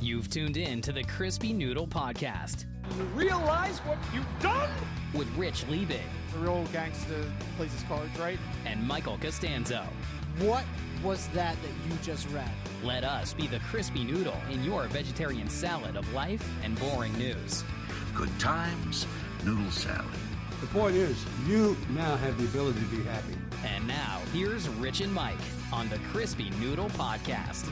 You've tuned in to the Crispy Noodle Podcast. You realize what you've done? With Rich Liebig. The real gangster plays his cards right. And Michael Costanzo. What was that you just read? Let us be the Crispy Noodle in your vegetarian salad of life and boring news. Good times, noodle salad. The point is, you now have the ability to be happy. And now, here's Rich and Mike on the Crispy Noodle Podcast.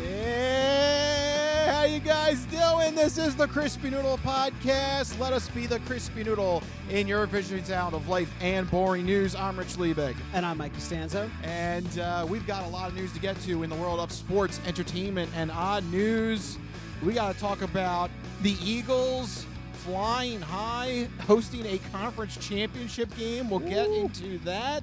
Hey, how you guys doing? This is the Crispy Noodle Podcast. Let us be the Crispy Noodle in your vision sound of life and boring news. I'm Rich Liebig. And I'm Mike Costanzo. And we've got a lot of news to get to in the world of sports, entertainment, and odd news. We got to talk about the Eagles flying high, hosting a conference championship game. We'll get into that.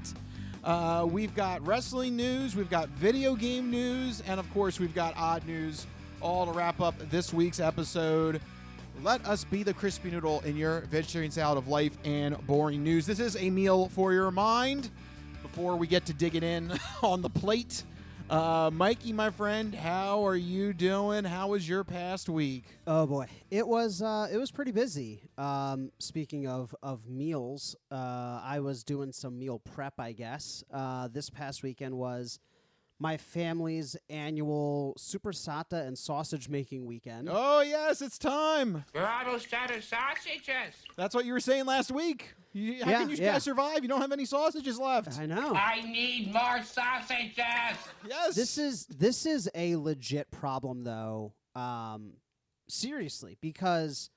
We've got wrestling news, we've got video game news, and of course we've got odd news, all to wrap up this week's episode. Let us be the Crispy Noodle in your vegetarian salad of life and boring news. This is a meal for your mind. Before we get to digging in on the plate, Mikey, my friend, how are you doing? How was your past week? Oh boy, it was pretty busy. Speaking of meals, I was doing some meal prep, I guess. This past weekend was my family's annual supersata and sausage making weekend. Oh yes, it's time. We're almost out of sausages. That's what you were saying last week. How can you guys survive? You don't have any sausages left. I know. I need more sausages. Yes. This is a legit problem, though. Seriously, because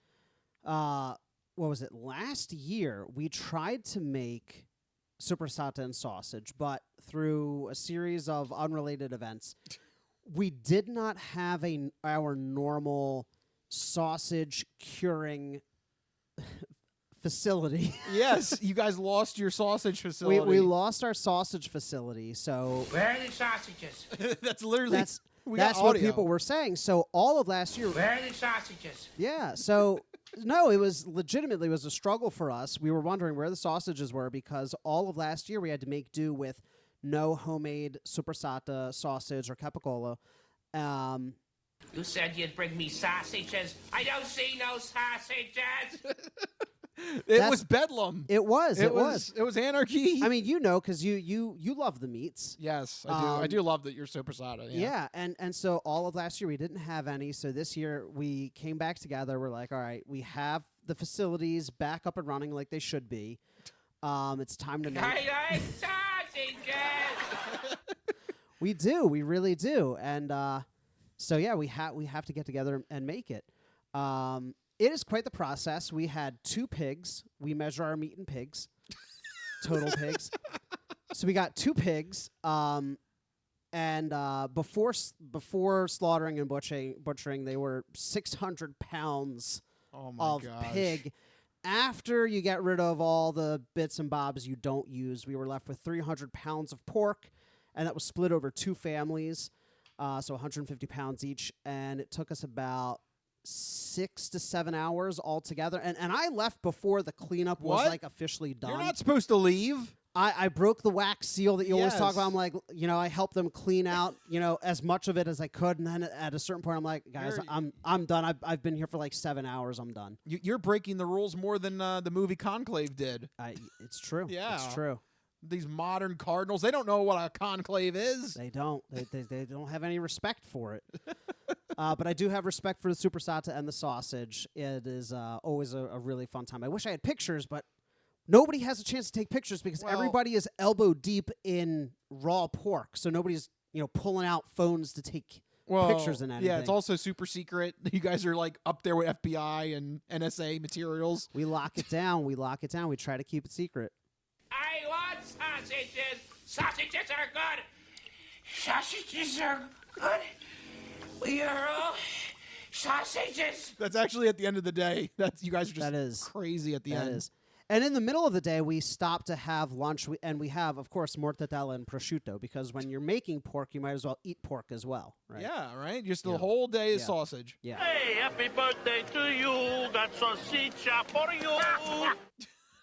what was it? Last year we tried to make supersata and sausage, but through a series of unrelated events, we did not have our normal sausage curing facility. Yes, you guys lost your sausage facility. We lost our sausage facility, so Where are the sausages? that's literally that's what what people were saying. So all of last year, Where are the sausages? yeah. So no, it was a struggle for us. We were wondering where the sausages were because all of last year we had to make do with no homemade supersata sausage or capicola. You said you'd bring me sausages. I don't see no sausages. It was bedlam. It was anarchy. I mean, because you love the meats. Yes, I do. I do love that you're supersata. Yeah, and so all of last year we didn't have any. So this year we came back together. We're like, all right, we have the facilities back up and running like they should be. It's time to make. I like sausages. We do. We really do. And so yeah, we have to get together and make it. It is quite the process. We had 2 pigs. We measure our meat in pigs, total pigs. So we got 2 pigs. And before slaughtering and butchering, they were 600 pounds of pig. After you get rid of all the bits and bobs you don't use, we were left with 300 pounds of pork, and that was split over 2 families, so 150 pounds each. And it took us about 6 to 7 hours altogether, and I left before the cleanup was like officially done. You're not supposed to leave. I broke the wax seal that you always talk Yes. about. I'm like, I helped them clean out, as much of it as I could, and then at a certain point, I'm like, guys, I'm done. I've been here for like 7 hours. I'm done. You're breaking the rules more than the movie Conclave did. It's true. Yeah. It's true. These modern Cardinals, they don't know what a conclave is. They don't. They don't have any respect for it. But I do have respect for the supersata and the sausage. It is always a really fun time. I wish I had pictures, but nobody has a chance to take pictures because everybody is elbow deep in raw pork. So nobody's pulling out phones to take pictures and anything. Yeah, it's also super secret. You guys are like up there with FBI and NSA materials. We lock it down. We try to keep it secret. I want sausages. Sausages are good. Sausages are good. We are all sausages. That's actually at the end of the day. You guys are just crazy at the end. That is. And in the middle of the day, we stop to have lunch, and we have, of course, mortadella and prosciutto, because when you're making pork, you might as well eat pork as well, right? Yeah, right? Just the whole day is sausage. Yeah. Hey, happy birthday to you. Got salsicha for you.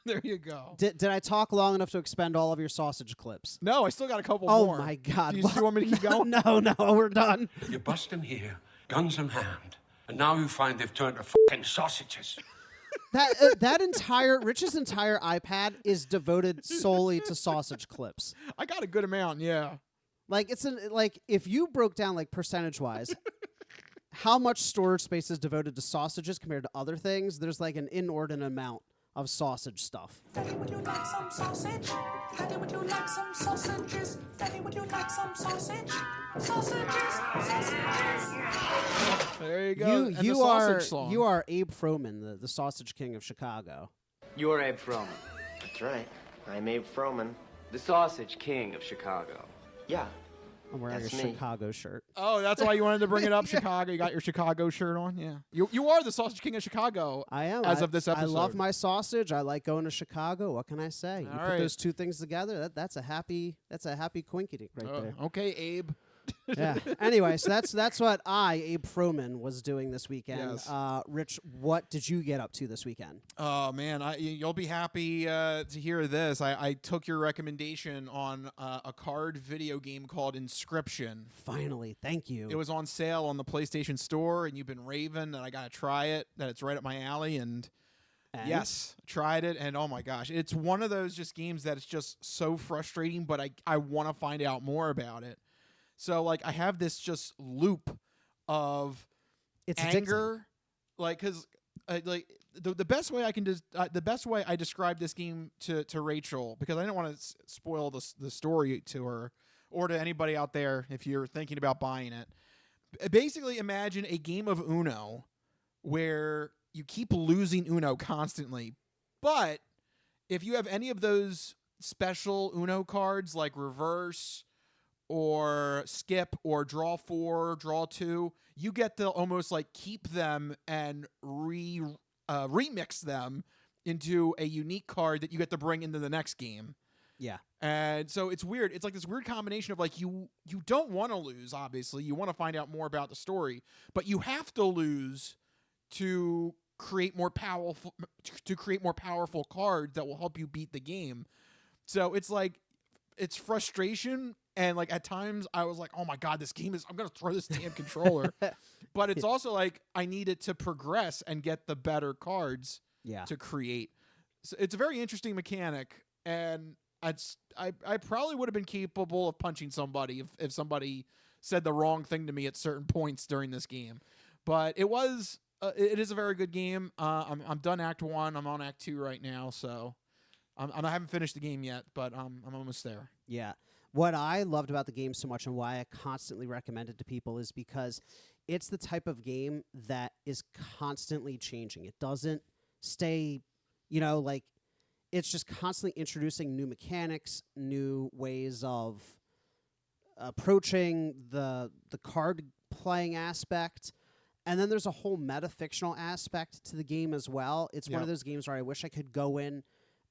There you go. Did I talk long enough to expend all of your sausage clips? No, I still got a couple Oh, more. my God. Do you want me to keep going? No, we're done. You bust him here, guns in hand. And now you find they've turned to fucking sausages. That entire Rich's entire iPad is devoted solely to sausage clips. I got a good amount, yeah. Like if you broke down like percentage wise, how much storage space is devoted to sausages compared to other things, there's like an inordinate amount of sausage stuff. Daddy, would you like some sausage? Daddy, would you like some sausages? Daddy, would you like some sausage? Sausages, sausages. There you go. And You the sausage song. you are Abe Froman, the Sausage King of Chicago. You're Abe Froman. That's right. I'm Abe Froman. The Sausage King of Chicago. Yeah. I'm wearing That's a me. Chicago shirt. Oh, that's why you wanted to bring it up, Chicago. You got your Chicago shirt on, yeah. You are the Sausage King of Chicago. I am. As of this episode. I love my sausage. I like going to Chicago. What can I say? You All put right. those two things together. That's a happy quinkity right there. Okay, Abe. Yeah. Anyway, so that's what Abe Froman was doing this weekend. Yes. Rich, what did you get up to this weekend? Oh man, you'll be happy to hear this. I took your recommendation on a card video game called Inscryption. Finally, thank you. It was on sale on the PlayStation Store, and you've been raving that I gotta try it. That it's right up my alley, and yes, tried it, and oh my gosh, it's one of those just games that it's just so frustrating. But I want to find out more about it. So like I have this just loop of it's anger, like because like the best way I can the best way I describe this game to Rachel, because I didn't want to spoil the story to her or to anybody out there if you're thinking about buying it. Basically, imagine a game of Uno where you keep losing Uno constantly, but if you have any of those special Uno cards like reverse or skip or draw 4, draw 2, you get to almost like keep them and remix them into a unique card that you get to bring into the next game. Yeah. And so it's weird. It's like this weird combination of like you don't want to lose, obviously. You want to find out more about the story, but you have to lose to create more powerful cards that will help you beat the game. So it's like it's frustration, and like at times I was like, "Oh my god, this game is I'm going to throw this damn controller." But it's also like I need it to progress and get the better cards to create. So it's a very interesting mechanic, and I probably would have been capable of punching somebody if somebody said the wrong thing to me at certain points during this game. But it is a very good game. I'm done Act 1. I'm on Act 2 right now, so I haven't finished the game yet, but I'm almost there. Yeah. What I loved about the game so much and why I constantly recommend it to people is because it's the type of game that is constantly changing. It doesn't stay, like it's just constantly introducing new mechanics, new ways of approaching the card playing aspect. And then there's a whole meta-fictional aspect to the game as well. It's one of those games where I wish I could go in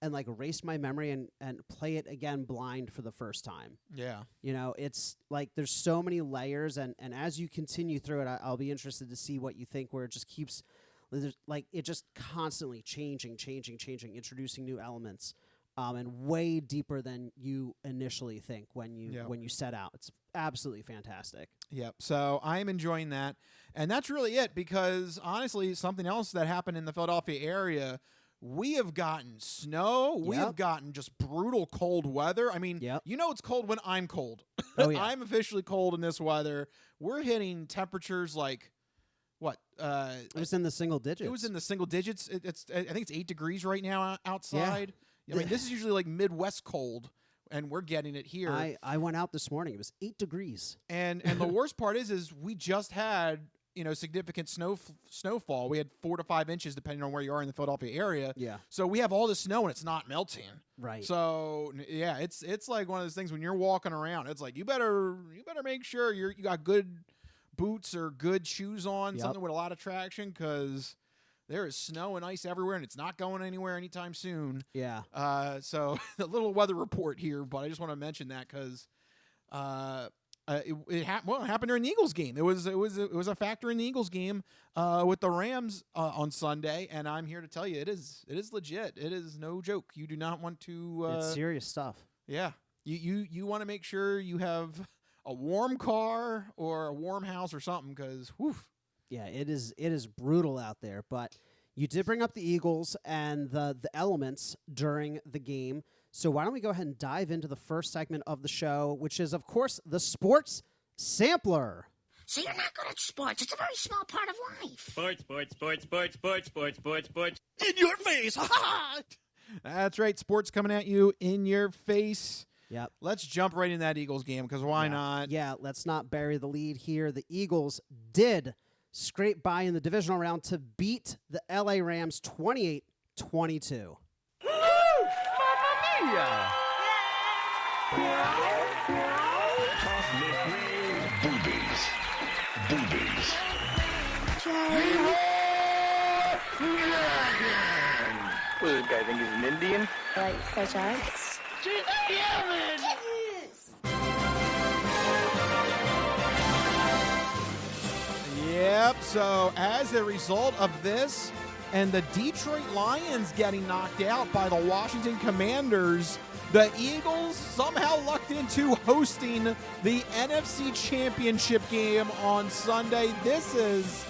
and like erase my memory and play it again blind for the first time. Yeah. It's like there's so many layers, and as you continue through it, I'll be interested to see what you think, where it just keeps, like it just constantly changing, introducing new elements, and way deeper than you initially think when you set out. It's absolutely fantastic. Yep. So I'm enjoying that. And that's really it, because honestly, something else that happened in the Philadelphia area, we have gotten snow. We have gotten just brutal cold weather. I mean, it's cold when I'm cold. Oh, yeah. I'm officially cold in this weather. We're hitting temperatures like, what? It was in the single digits. It was in the single digits. I think it's 8 degrees right now outside. Yeah. I mean, this is usually like Midwest cold, and we're getting it here. I went out this morning. It was 8 degrees. And the worst part is we just had significant snowfall. We had 4 to 5 inches depending on where you are in the Philadelphia area. Yeah. So we have all this snow and it's not melting. Right. So yeah, it's like one of those things when you're walking around, it's like you better make sure you got good boots or good shoes on, something with a lot of traction, because there is snow and ice everywhere, and it's not going anywhere anytime soon. Yeah. So a little weather report here, but I just want to mention that because it happened during the Eagles game. It was a factor in the Eagles game with the Rams on Sunday, and I'm here to tell you it is legit. It is no joke. You do not want to. It's serious stuff. Yeah. You want to make sure you have a warm car or a warm house or something, because Yeah, it is brutal out there. But you did bring up the Eagles and the elements during the game. So why don't we go ahead and dive into the first segment of the show, which is, of course, the Sports Sampler. So you're not good at sports. It's a very small part of life. Sports. In your face. That's right. Sports coming at you in your face. Yep. Let's jump right in that Eagles game, because why not? Yeah, let's not bury the lead here. The Eagles did scrape by in the divisional round to beat the LA Rams 28-22. Woo! Mamma mia! Boobies. What does this guy think he's an Indian? Like such as? Yep, so as a result of this and the Detroit Lions getting knocked out by the Washington Commanders, the Eagles somehow lucked into hosting the NFC Championship Game on Sunday. This is,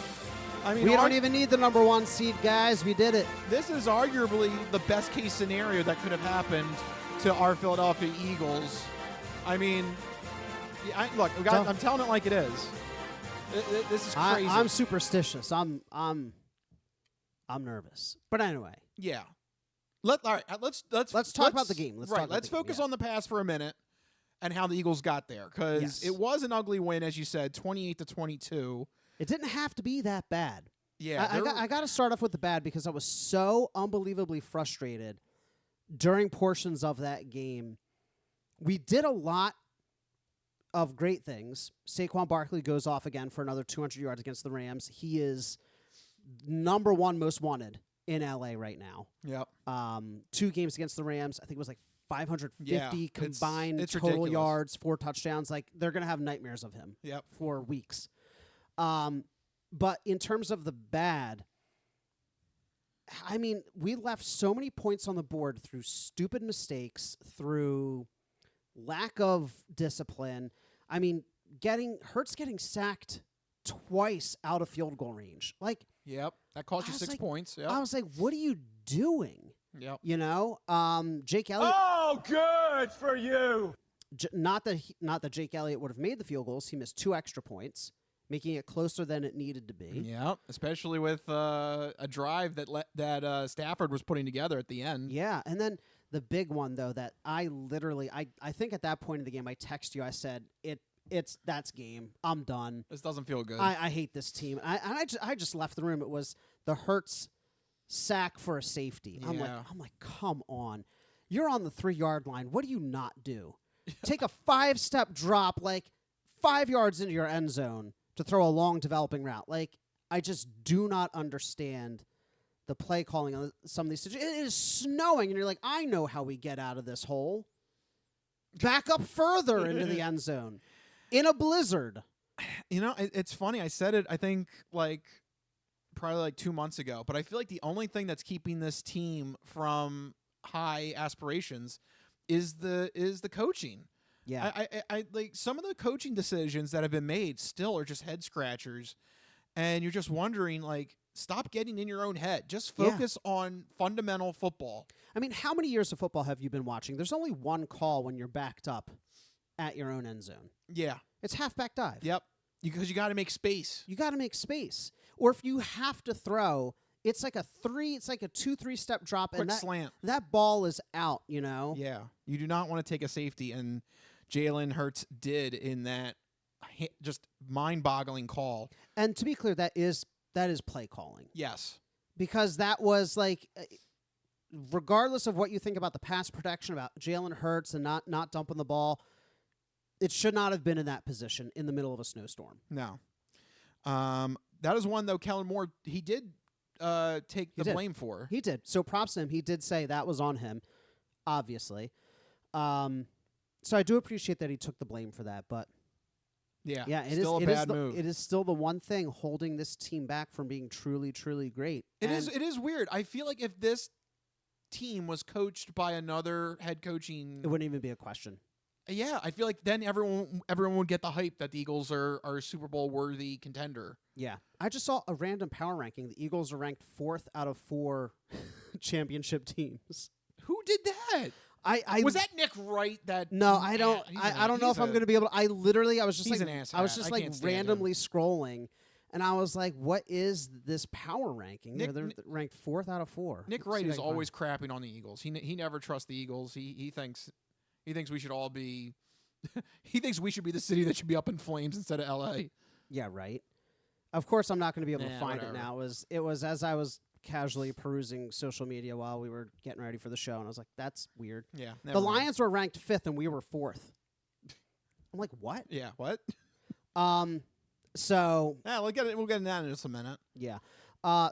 we don't even need the number 1 seed, guys. We did it. This is arguably the best case scenario that could have happened to our Philadelphia Eagles. I mean, look, I'm telling it like it is. This is crazy. I'm superstitious. I'm nervous. But anyway. Yeah. Let's talk about the game. Let's focus on the past for a minute and how the Eagles got there, because it was an ugly win, as you said, 28-22. It didn't have to be that bad. Yeah, I got to start off with the bad, because I was so unbelievably frustrated during portions of that game. We did a lot of great things. Saquon Barkley goes off again for another 200 yards against the Rams. He is number 1 most wanted in LA right now. Yep. 2 games against the Rams. I think it was like 550 combined it's total ridiculous. yards, 4 touchdowns. Like, they're going to have nightmares of him for weeks. But in terms of the bad, I mean, we left so many points on the board through stupid mistakes, through lack of discipline. I mean, Hurts getting sacked twice out of field goal range. Like, yep, that cost you 6 points. Yep. I was like, what are you doing? Yep. You know, Jake Elliott. Oh, good for you. Not that Jake Elliott would have made the field goals. He missed 2 extra points, making it closer than it needed to be. Yeah, especially with a drive that Stafford was putting together at the end. Yeah, and then the big one, though, that I think at that point in the game, I texted you. I said, that's game. I'm done. This doesn't feel good. I hate this team. I just left the room. It was the Hurts sack for a safety. Yeah. I'm like, come on. You're on the 3-yard line. What do you not do? Take a 5-step drop, like 5 yards into your end zone to throw a long developing route. Like, I just do not understand the play calling on some of these situations. It is snowing, and you're like, I know how we get out of this hole. Back up further into the end zone in a blizzard. You know, it's funny. I said it, I think, probably like 2 months ago, but I feel like the only thing that's keeping this team from high aspirations is the coaching. Yeah. I like some of the coaching decisions that have been made still are just head scratchers, and you're just wondering, like, stop getting in your own head. Just focus on fundamental football. I mean, how many years of football have you been watching? There's only one call when you're backed up at your own end zone. Yeah. It's halfback dive. Yep. Because you got to make space. You got to make space. Or if you have to throw, it's like a 2-3 step drop. Quick and slant. That ball is out, you know? Yeah. You do not want to take a safety, and Jalen Hurts did in that just mind-boggling call. And to be clear, that is play calling. Yes. Because that was like, regardless of what you think about the pass protection, about Jalen Hurts and not dumping the ball, it should not have been in that position in the middle of a snowstorm. No. That is one, though, Kellen Moore, he did take the blame for. He did. So props to him. He did say that was on him, obviously. So I do appreciate that he took the blame for that, but yeah, it still is a bad move. It is still the one thing holding this team back from being truly, truly great. It is weird. I feel like if this team was coached by another head coaching, it wouldn't even be a question. Yeah, I feel like then everyone would get the hype that the Eagles are a Super Bowl worthy contender. Yeah. I just saw a random power ranking. The Eagles are ranked 4th out of 4 championship teams. Who did that? I was that Nick Wright? That no, I don't. I don't know if I'm going to be able to. I was just he's like, an ass I was hat. just I like can't stand randomly him. scrolling, and I was like, what is this power ranking? Nick- They're ranked 4th out of 4. Nick Let's Wright see if is I can always crapping on the Eagles. He never trusts the Eagles. He thinks we should all be. He thinks we should be the city that should be up in flames instead of L.A. Yeah, right. Of course, I'm not going to be able to find whatever. it now. It was as I was casually perusing social media while we were getting ready for the show, and I was like, that's weird. Yeah, The Lions were ranked 5th, and we were 4th. I'm like, what? Yeah, what? So Yeah, we'll get into that in just a minute. yeah.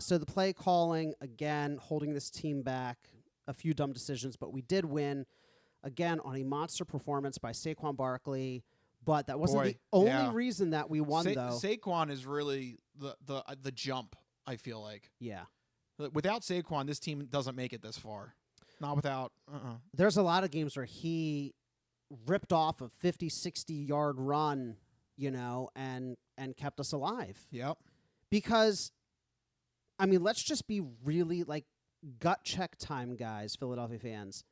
So the play calling, again, holding this team back, a few dumb decisions, but we did win, again, on a monster performance by Saquon Barkley. But that wasn't the only reason that we won, though. Saquon is really the jump, I feel like. Yeah. Without Saquon, this team doesn't make it this far. Not without. There's a lot of games where he ripped off a 50, 60-yard run, and kept us alive. Yep. Because, I mean, let's just be really, gut check time, guys, Philadelphia fans.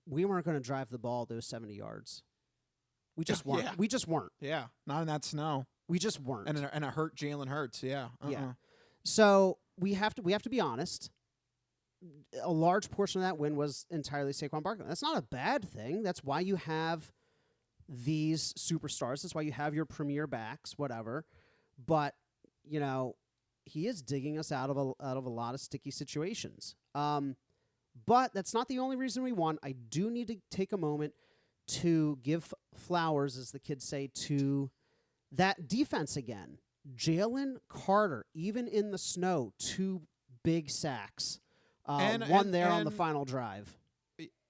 We weren't going to drive the ball those 70 yards. We just weren't. Yeah. We just weren't. Yeah, not in that snow. We just weren't. And it hurt Jalen Hurts. Yeah. Yeah. So we have to be honest. A large portion of that win was entirely Saquon Barkley. That's not a bad thing. That's why you have these superstars. That's why you have your premier backs, whatever. But he is digging us out of a lot of sticky situations. But that's not the only reason we won. I do need to take a moment to give flowers, as the kids say, to that defense again. Jalen Carter, even in the snow, 2 big sacks. One on the final drive.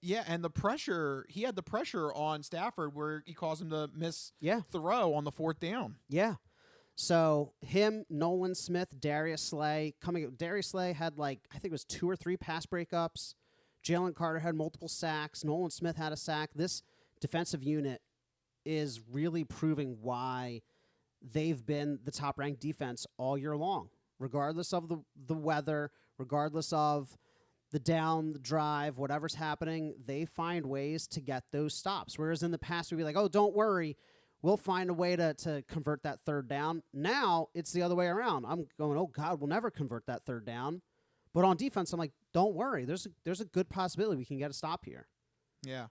Yeah, and the pressure, he had the pressure on Stafford where he caused him to miss throw on the 4th down. Yeah. So him, Nolan Smith, Darius Slay. Darius Slay had I think it was 2 or 3 pass breakups. Jalen Carter had multiple sacks. Nolan Smith had a sack. This defensive unit is really proving why they've been the top-ranked defense all year long, regardless of the weather, regardless of the down, the drive, whatever's happening. They find ways to get those stops. Whereas in the past, we'd be like, oh, don't worry. We'll find a way to convert that 3rd down. Now it's the other way around. I'm going, oh, God, we'll never convert that 3rd down. But on defense, I'm like, don't worry. There's a good possibility we can get a stop here. Yeah.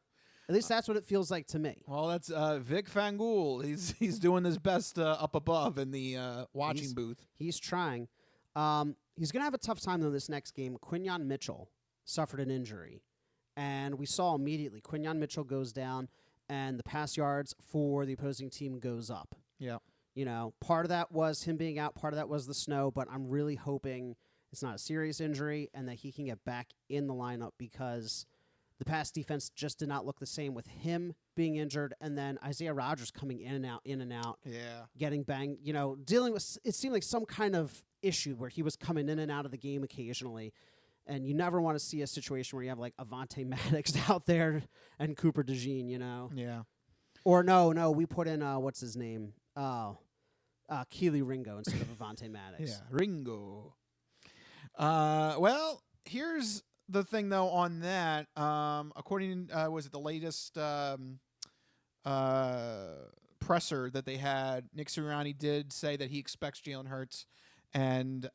At least that's what it feels like to me. Well, that's Vic Fangool. He's doing his best up above in the watching booth. He's trying. He's going to have a tough time, though, this next game. Quinyon Mitchell suffered an injury. And we saw immediately Quinyon Mitchell goes down, and the pass yards for the opposing team goes up. Yeah. Part of that was him being out. Part of that was the snow. But I'm really hoping it's not a serious injury and that he can get back in the lineup, because the pass defense just did not look the same with him being injured, and then Isaiah Rodgers coming in and out, getting banged, dealing with, it seemed like some kind of issue where he was coming in and out of the game occasionally, and you never want to see a situation where you have Avonte Maddox out there and Cooper DeJean, Yeah. Or no, we put in, what's his name? Keely Ringo instead of Avonte Maddox. Yeah, Ringo. Well, here's the thing, though, on that. According to, was it the latest presser that they had, Nick Sirianni did say that he expects Jalen Hurts and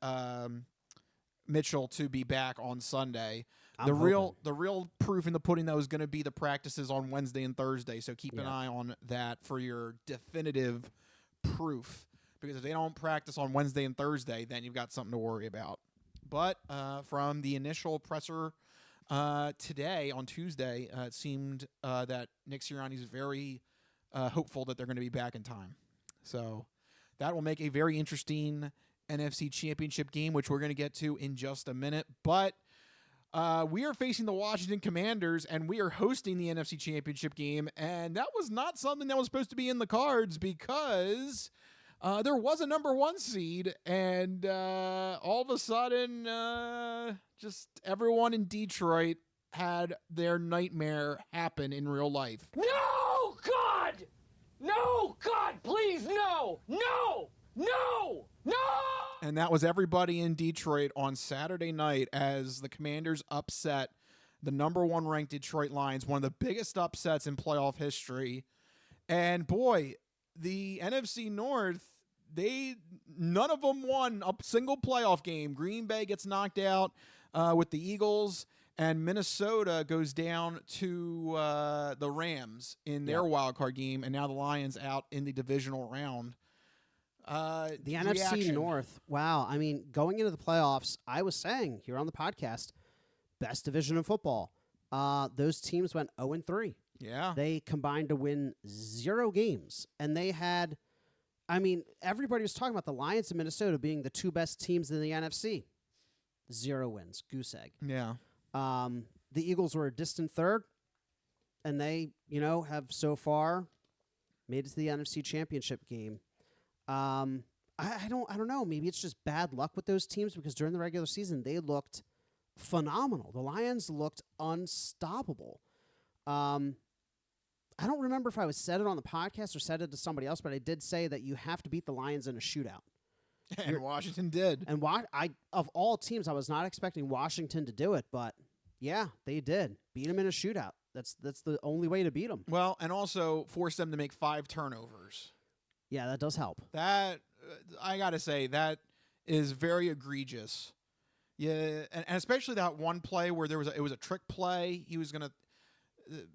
Mitchell to be back on Sunday. The real proof in the pudding, though, is going to be the practices on Wednesday and Thursday, so keep an eye on that for your definitive proof. Because if they don't practice on Wednesday and Thursday, then you've got something to worry about. But from the initial presser today, on Tuesday, it seemed that Nick Sirianni is very hopeful that they're going to be back in time. So that will make a very interesting NFC Championship game, which we're going to get to in just a minute. But we are facing the Washington Commanders, and we are hosting the NFC Championship game. And that was not something that was supposed to be in the cards, because there was a number 1 seed, and all of a sudden, just everyone in Detroit had their nightmare happen in real life. No, God! No, God, please, no! No! No! No! And that was everybody in Detroit on Saturday night as the Commanders upset the number 1 ranked Detroit Lions, one of the biggest upsets in playoff history. And boy, the NFC North, none of them won a single playoff game. Green Bay gets knocked out with the Eagles, and Minnesota goes down to the Rams in their wild card game, and now the Lions out in the divisional round. The NFC North, wow. I mean, going into the playoffs, I was saying here on the podcast, best division in football. Those teams went 0-3. Yeah. They combined to win 0 games. And they had, I mean, everybody was talking about the Lions and Minnesota being the 2 best teams in the NFC. 0 wins. Goose egg. Yeah. The Eagles were a distant third. And they, have so far made it to the NFC Championship game. I don't know. Maybe it's just bad luck with those teams because during the regular season, they looked phenomenal. The Lions looked unstoppable. I don't remember if I said it on the podcast or said it to somebody else, but I did say that you have to beat the Lions in a shootout. And Washington did. And of all teams, I was not expecting Washington to do it, but yeah, they did. Beat them in a shootout. That's the only way to beat them. Well, and also force them to make 5 turnovers. Yeah, that does help. That, I got to say, that is very egregious. Yeah, and especially that one play where it was a trick play. He was going to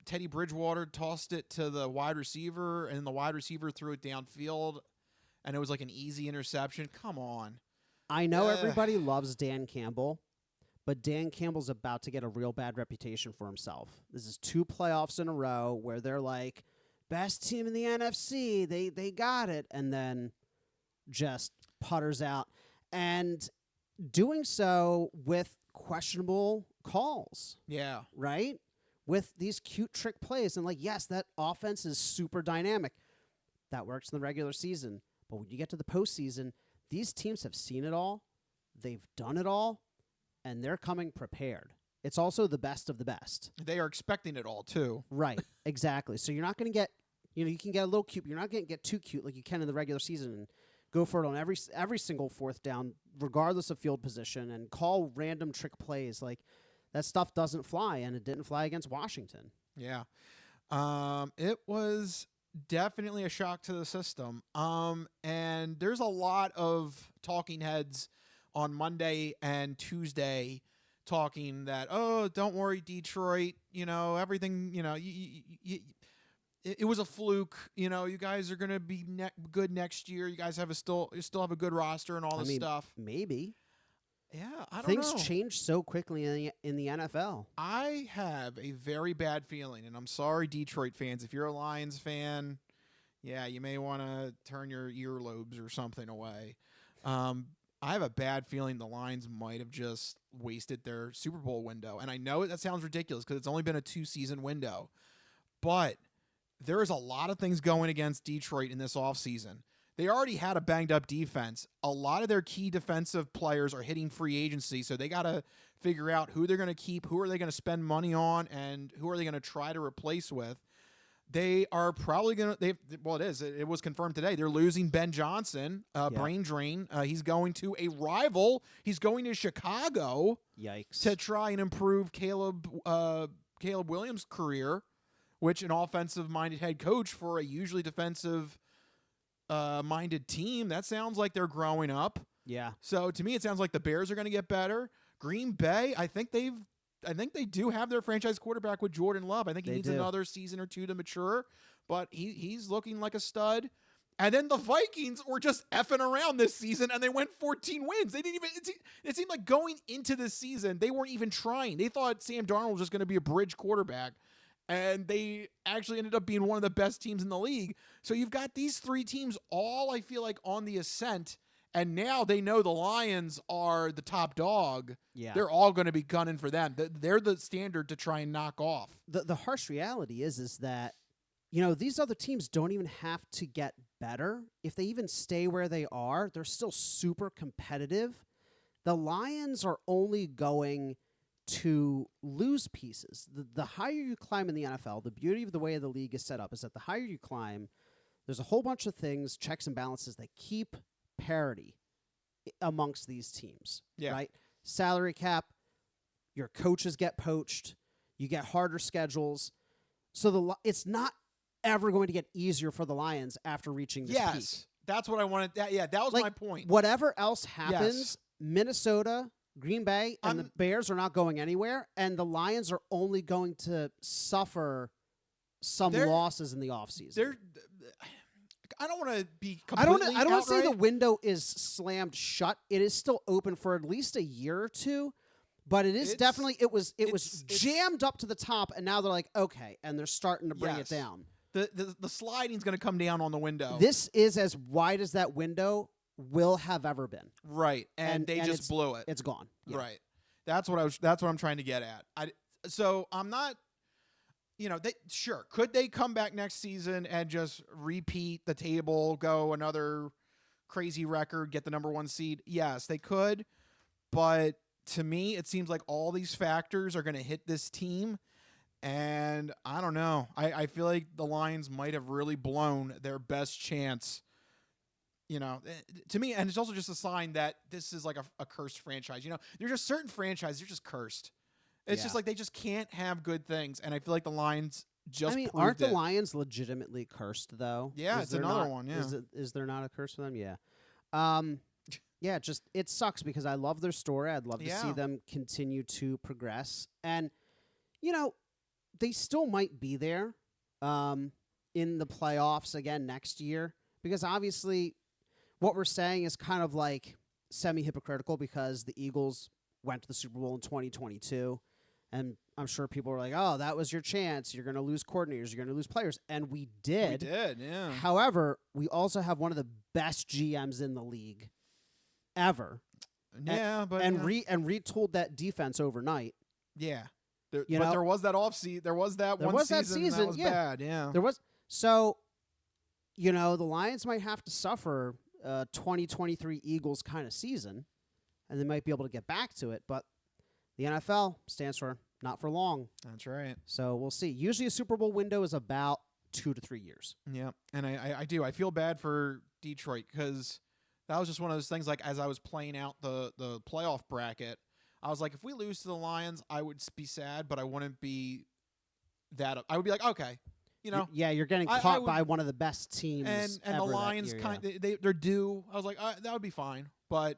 Teddy Bridgewater tossed it to the wide receiver, and the wide receiver threw it downfield, and it was like an easy interception. Come on. I know everybody loves Dan Campbell, but Dan Campbell's about to get a real bad reputation for himself. This is 2 playoffs in a row where they're like, best team in the NFC, they got it, and then just putters out. And doing so with questionable calls. Yeah. Right? With these cute trick plays. And yes, that offense is super dynamic. That works in the regular season. But when you get to the postseason, these teams have seen it all. They've done it all. And they're coming prepared. It's also the best of the best. They are expecting it all, too. Right. Exactly. So you're not going to get, you can get a little cute, but you're not going to get too cute like you can in the regular season and go for it on every single 4th down, regardless of field position, and call random trick plays. That stuff doesn't fly, and it didn't fly against Washington. Yeah. It was definitely a shock to the system. And there's a lot of talking heads on Monday and Tuesday talking that, oh, don't worry, Detroit, everything, it was a fluke. You guys are going to be good next year. You guys still have a good roster and all this stuff. Maybe. Yeah, I don't know. Things change so quickly in the NFL. I have a very bad feeling, and I'm sorry, Detroit fans. If you're a Lions fan, yeah, you may want to turn your earlobes or something away. I have a bad feeling the Lions might have just wasted their Super Bowl window. And I know that sounds ridiculous because it's only been a 2-season window. But there is a lot of things going against Detroit in this offseason. They already had a banged-up defense. A lot of their key defensive players are hitting free agency, so they got to figure out who they're going to keep, who are they going to spend money on, and who are they going to try to replace with. They are probably going to – it was confirmed today. They're losing Ben Johnson, brain drain. He's going to a rival. He's going to Chicago. Yikes. To try and improve Caleb Williams' career, which an offensive-minded head coach for a usually defensive – minded team. That sounds like they're growing up. Yeah. So to me, it sounds like the Bears are going to get better. Green Bay, I think they do have their franchise quarterback with Jordan Love. I think he needs another season or 2 to mature, but he's looking like a stud. And then the Vikings were just effing around this season, and they went 14 wins. They didn't even. It seemed like going into this season, they weren't even trying. They thought Sam Darnold was just going to be a bridge quarterback. And they actually ended up being one of the best teams in the league. So you've got these 3 teams all, I feel like, on the ascent. And now they know the Lions are the top dog. Yeah. They're all going to be gunning for them. They're the standard to try and knock off. The harsh reality is that, these other teams don't even have to get better. If they even stay where they are, they're still super competitive. The Lions are only going to lose pieces. The higher you climb in the NFL, the beauty of the way the league is set up is that the higher you climb, there's a whole bunch of things, checks and balances that keep parity amongst these teams. Yeah. Right? Salary cap, your coaches get poached, you get harder schedules. So it's not ever going to get easier for the Lions after reaching this peak. That's what I wanted. That was my point. Whatever else happens, Minnesota, Green Bay, and the Bears are not going anywhere, and the Lions are only going to suffer some losses in the offseason. I don't want to be completely I don't want to say the window is slammed shut. It is still open for at least a year or two, but it is definitely it was jammed up to the top, and now they're like, okay, and they're starting to bring it down. The sliding's going to come down on the window. This is as wide as that window will have ever been. Right, and they just blew it. It's gone. Yeah. Right. That's what I'm trying to get at. So I'm not. Could they come back next season and just repeat the table, go another crazy record, get the number 1 seed? Yes, they could. But to me, it seems like all these factors are going to hit this team. And I don't know. I feel like the Lions might have really blown their best chance. To me, and it's also just a sign that this is like a cursed franchise. There's just certain franchises, they're just cursed. It's just like they just can't have good things, and I feel like the Lions just aren't the Lions legitimately cursed, though? Yeah, it's another one, yeah. Is there not a curse for them? Yeah. Yeah, just it sucks because I love their story. I'd love to see them continue to progress. And, they still might be there in the playoffs again next year because obviously what we're saying is kind of like semi-hypocritical because the Eagles went to the Super Bowl in 2022. And I'm sure people were like, oh, that was your chance. You're going to lose coordinators. You're going to lose players. And we did. We did, yeah. However, we also have one of the best GMs in the league ever. Yeah, and retooled that defense overnight. Yeah. There was that offseason. There was that one season that was bad, yeah. There was. So, the Lions might have to suffer a 2023 Eagles kind of season, and they might be able to get back to it, but the NFL stands for not for long. That's right. So we'll see. Usually a Super Bowl window is about 2 to 3 years. Yeah, and I do. I feel bad for Detroit because that was just one of those things, like, as I was playing out the playoff bracket, I was like, if we lose to the Lions, I would be sad, but I wouldn't be that – I would be like, okay. You're getting caught by one of the best teams and the Lions, they're due. I was like, that would be fine. But,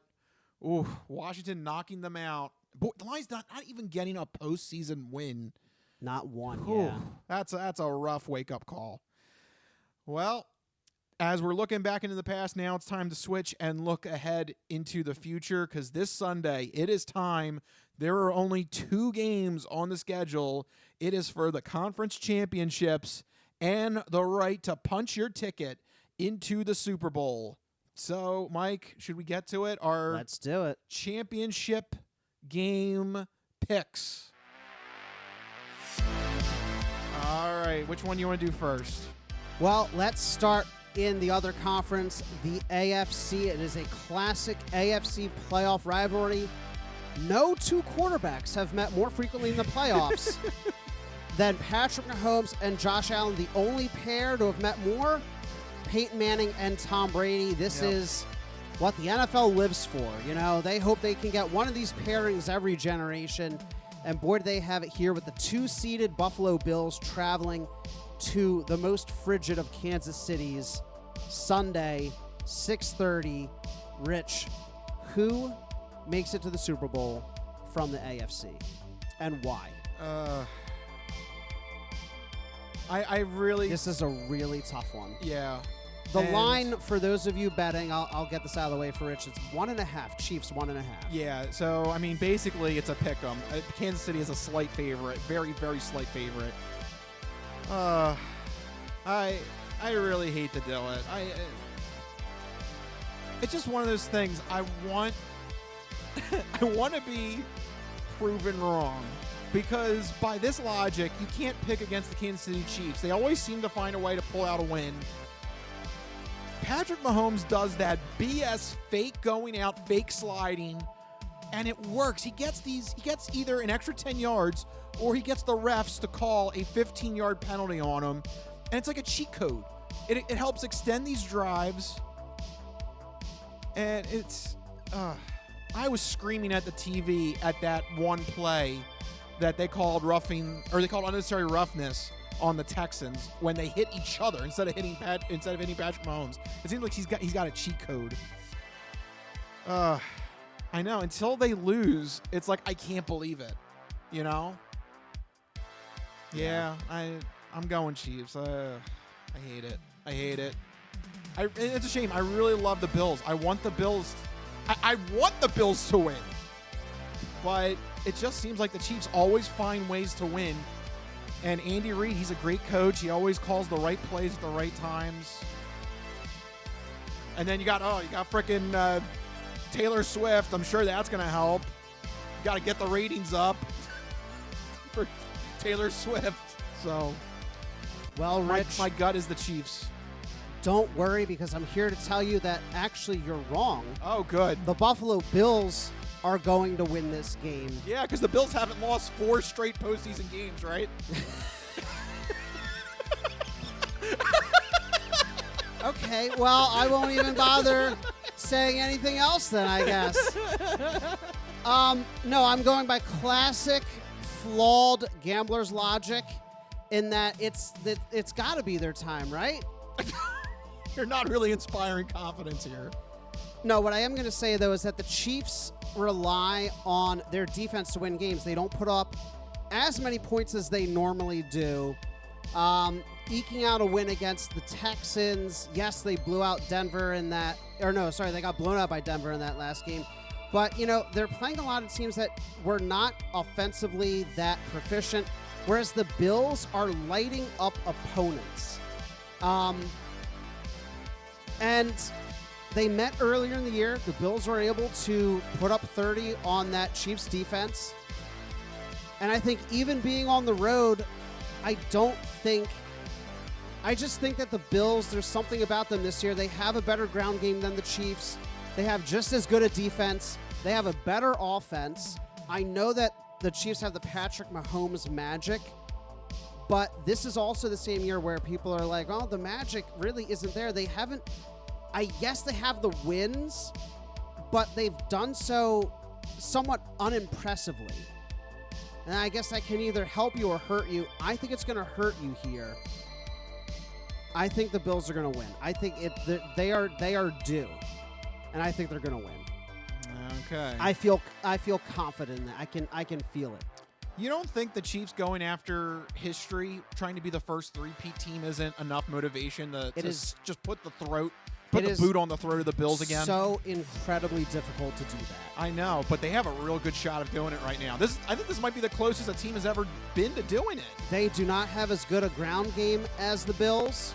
Washington knocking them out. Boy, the Lions not even getting a postseason win. Not one, That's a rough wake-up call. Well, as we're looking back into the past, now it's time to switch and look ahead into the future because this Sunday, it is time. There are only 2 games on the schedule. It is for the conference championships and the right to punch your ticket into the Super Bowl. So, Mike, should we get to it? Let's do it. Championship game picks. All right, which one do you want to do first? Well, let's start in the other conference, the AFC. It is a classic AFC playoff rivalry. No 2 quarterbacks have met more frequently in the playoffs than Patrick Mahomes and Josh Allen. The only pair to have met more, Peyton Manning and Tom Brady. This is what the NFL lives for. They hope they can get one of these pairings every generation. And boy, do they have it here with the 2-seeded Buffalo Bills traveling to the most frigid of Kansas Cities Sunday, 6:30. Rich, who makes it to the Super Bowl from the AFC and why? I really... This is a really tough one. Yeah. The line, for those of you betting, I'll get this out of the way for Rich, it's 1.5. Chiefs 1.5. Yeah, so, basically it's a pick 'em. Kansas City is a slight favorite. Very, very slight favorite. I really hate to do it. It's just one of those things. I want to be proven wrong because by this logic, you can't pick against the Kansas City Chiefs. They always seem to find a way to pull out a win. Patrick Mahomes does that BS fake going out, fake sliding and it works. He gets either an extra 10 yards or he gets the refs to call a 15-yard penalty on him, and it's like a cheat code. It helps extend these drives, and it's I was screaming at the TV at that one play that they called unnecessary roughness on the Texans when they hit each other instead of hitting Patrick Mahomes. It seems like he's got a cheat code. I know, until they lose, it's like I can't believe it. You know? Yeah, I'm going Chiefs. I hate it. I hate it. It's a shame. I really love the Bills. I want the Bills. I want the Bills to win. But it just seems like the Chiefs always find ways to win. And Andy Reid, he's a great coach. He always calls the right plays at the right times. And then you got frickin' Taylor Swift. I'm sure that's going to help. You got to get the ratings up for Taylor Swift. So, well, Rich, my gut is the Chiefs. Don't worry, because I'm here to tell you that actually you're wrong. Oh, good. The Buffalo Bills are going to win this game. Yeah, because the Bills haven't lost 4 straight postseason games, right? Okay, well, I won't even bother saying anything else then, I guess. No, I'm going by classic, flawed gambler's logic in that it's got to be their time, right? You're not really inspiring confidence here. No, what I am going to say, though, is that the Chiefs rely on their defense to win games. They don't put up as many points as they normally do. Eking out a win against the Texans. Yes, they blew out Denver in that. Or no, sorry, they got blown out by Denver in that last game. But, you know, they're playing a lot of teams that were not offensively that proficient, whereas the Bills are lighting up opponents. And they met earlier in the year. The Bills were able to put up 30 on that Chiefs defense. And I think even being on the road, I just think that the Bills, there's something about them this year. They have a better ground game than the Chiefs. They have just as good a defense. They have a better offense. I know that the Chiefs have the Patrick Mahomes magic, but this is also the same year where people are like, oh, the magic really isn't there. They haven't, I guess they have the wins, but they've done so somewhat unimpressively. And I guess that can either help you or hurt you. I think it's going to hurt you here. I think the Bills are going to win. I think they are due, and I think they're going to win. Okay. I feel confident in that. I can feel it. You don't think the Chiefs going after history, trying to be the first three-peat team, isn't enough motivation to just put the boot on the throat of the Bills again? So incredibly difficult to do that. I know, but they have a real good shot of doing it right now. I think this might be the closest a team has ever been to doing it. They do not have as good a ground game as the Bills,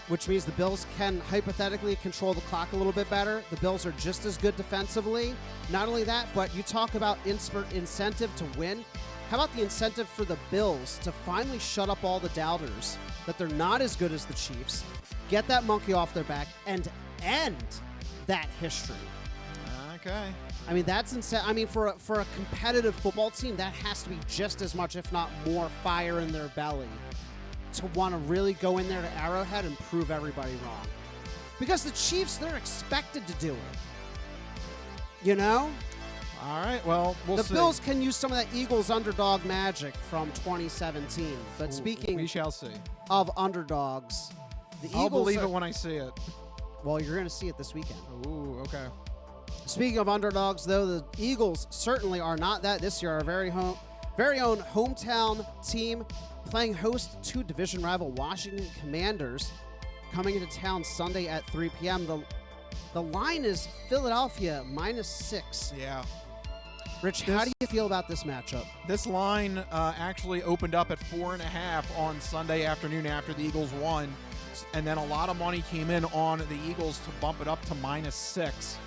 which means the Bills can hypothetically control the clock a little bit better. The Bills are just as good defensively. Not only that, but you talk about incentive to win. How about the incentive for the Bills to finally shut up all the doubters that they're not as good as the Chiefs, get that monkey off their back, and end that history? Okay. I mean, that's insane. I mean, for a competitive football team, that has to be just as much, if not more, fire in their belly to want to really go in there to Arrowhead and prove everybody wrong. Because the Chiefs, they're expected to do it. You know? All right, well, we'll see. The Bills can use some of that Eagles underdog magic from 2017. But speaking we shall see. Of underdogs, the Eagles... I'll believe it when I see it. Well, you're going to see it this weekend. Ooh, okay. Speaking of underdogs, though, the Eagles certainly are not that this year. Our very own hometown team playing host to division rival Washington Commanders, coming into town Sunday at 3 p.m. The line is Philadelphia -6. Yeah. Rich, how do you feel about this matchup? This line actually opened up at 4.5 on Sunday afternoon after the Eagles won, and then a lot of money came in on the Eagles to bump it up to -6.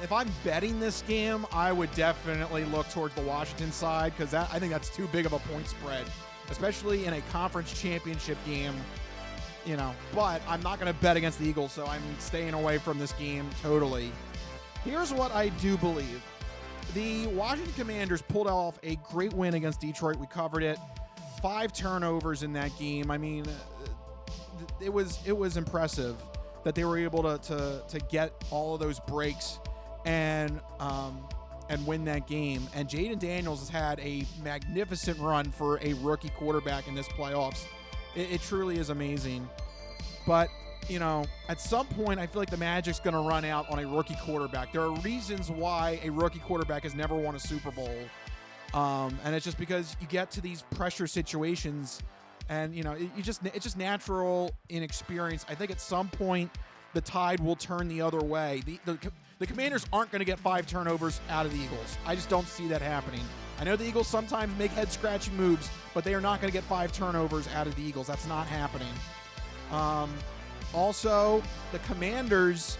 If I'm betting this game, I would definitely look towards the Washington side because I think that's too big of a point spread, especially in a conference championship game. You know, but I'm not going to bet against the Eagles, so I'm staying away from this game totally. Here's what I do believe. the Washington Commanders pulled off a great win against Detroit. We covered it. 5 turnovers in that game. I mean, it was impressive that they were able to get all of those breaks and win that game. And Jaden Daniels has had a magnificent run for a rookie quarterback in this playoffs. It truly is amazing. But, you know, at some point, I feel like the Magic's going to run out on a rookie quarterback. There are reasons why a rookie quarterback has never won a Super Bowl. And it's just because you get to these pressure situations and, you know, it's just natural inexperience. I think at some point the tide will turn the other way. The Commanders aren't going to get 5 turnovers out of the Eagles. I just don't see that happening. I know the Eagles sometimes make head-scratching moves, but they are not going to get 5 turnovers out of the Eagles. That's not happening. Also, the Commanders,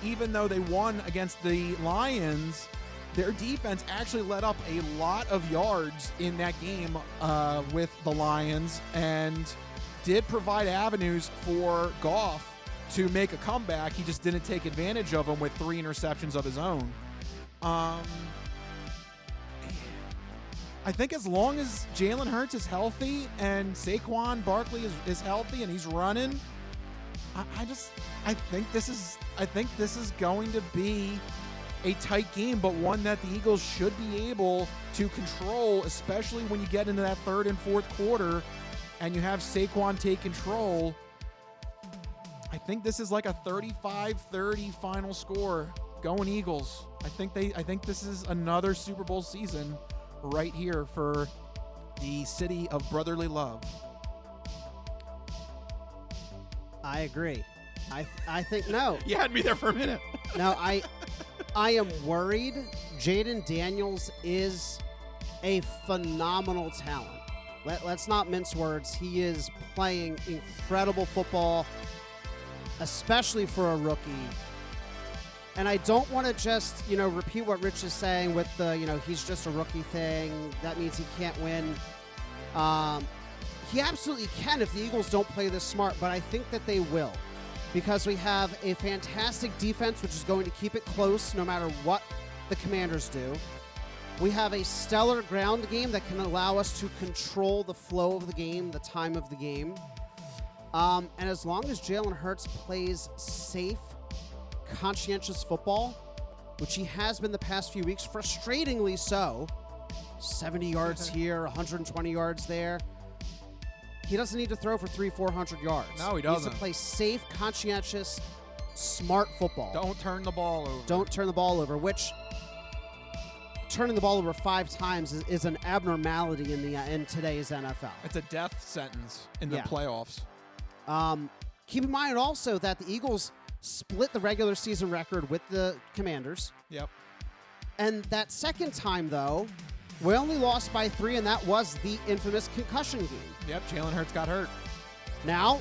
even though they won against the Lions, their defense actually let up a lot of yards in that game with the Lions and did provide avenues for Goff to make a comeback. He just didn't take advantage of them with 3 interceptions of his own. I think as long as Jalen Hurts is healthy and Saquon Barkley is healthy and he's running, I think this is going to be a tight game, but one that the Eagles should be able to control, especially when you get into that 3rd and 4th quarter and you have Saquon take control. I think this is like a 35-30 final score. Going Eagles. I think this is another Super Bowl season right here for the city of brotherly love. I agree. I think no. You had me there for a minute. No, I am worried. Jaden Daniels is a phenomenal talent. Let's not mince words. He is playing incredible football, especially for a rookie. And I don't want to just, repeat what Rich is saying with the, he's just a rookie thing. That means he can't win. He absolutely can if the Eagles don't play this smart, but I think that they will. Because we have a fantastic defense, which is going to keep it close no matter what the Commanders do. We have a stellar ground game that can allow us to control the flow of the game, the time of the game. And as long as Jalen Hurts plays safe, conscientious football, which he has been the past few weeks, frustratingly so, 70 yards here, 120 yards there. He doesn't need to throw for 300-400 yards. No, he doesn't. He needs to play safe, conscientious, smart football. Don't turn the ball over. Don't turn the ball over, which turning the ball over 5 times is an abnormality in today's NFL. It's a death sentence in the playoffs. Keep in mind also that the Eagles split the regular season record with the Commanders. Yep. And that second time, though, we only lost by 3, and that was the infamous concussion game. Yep, Jalen Hurts got hurt. Now,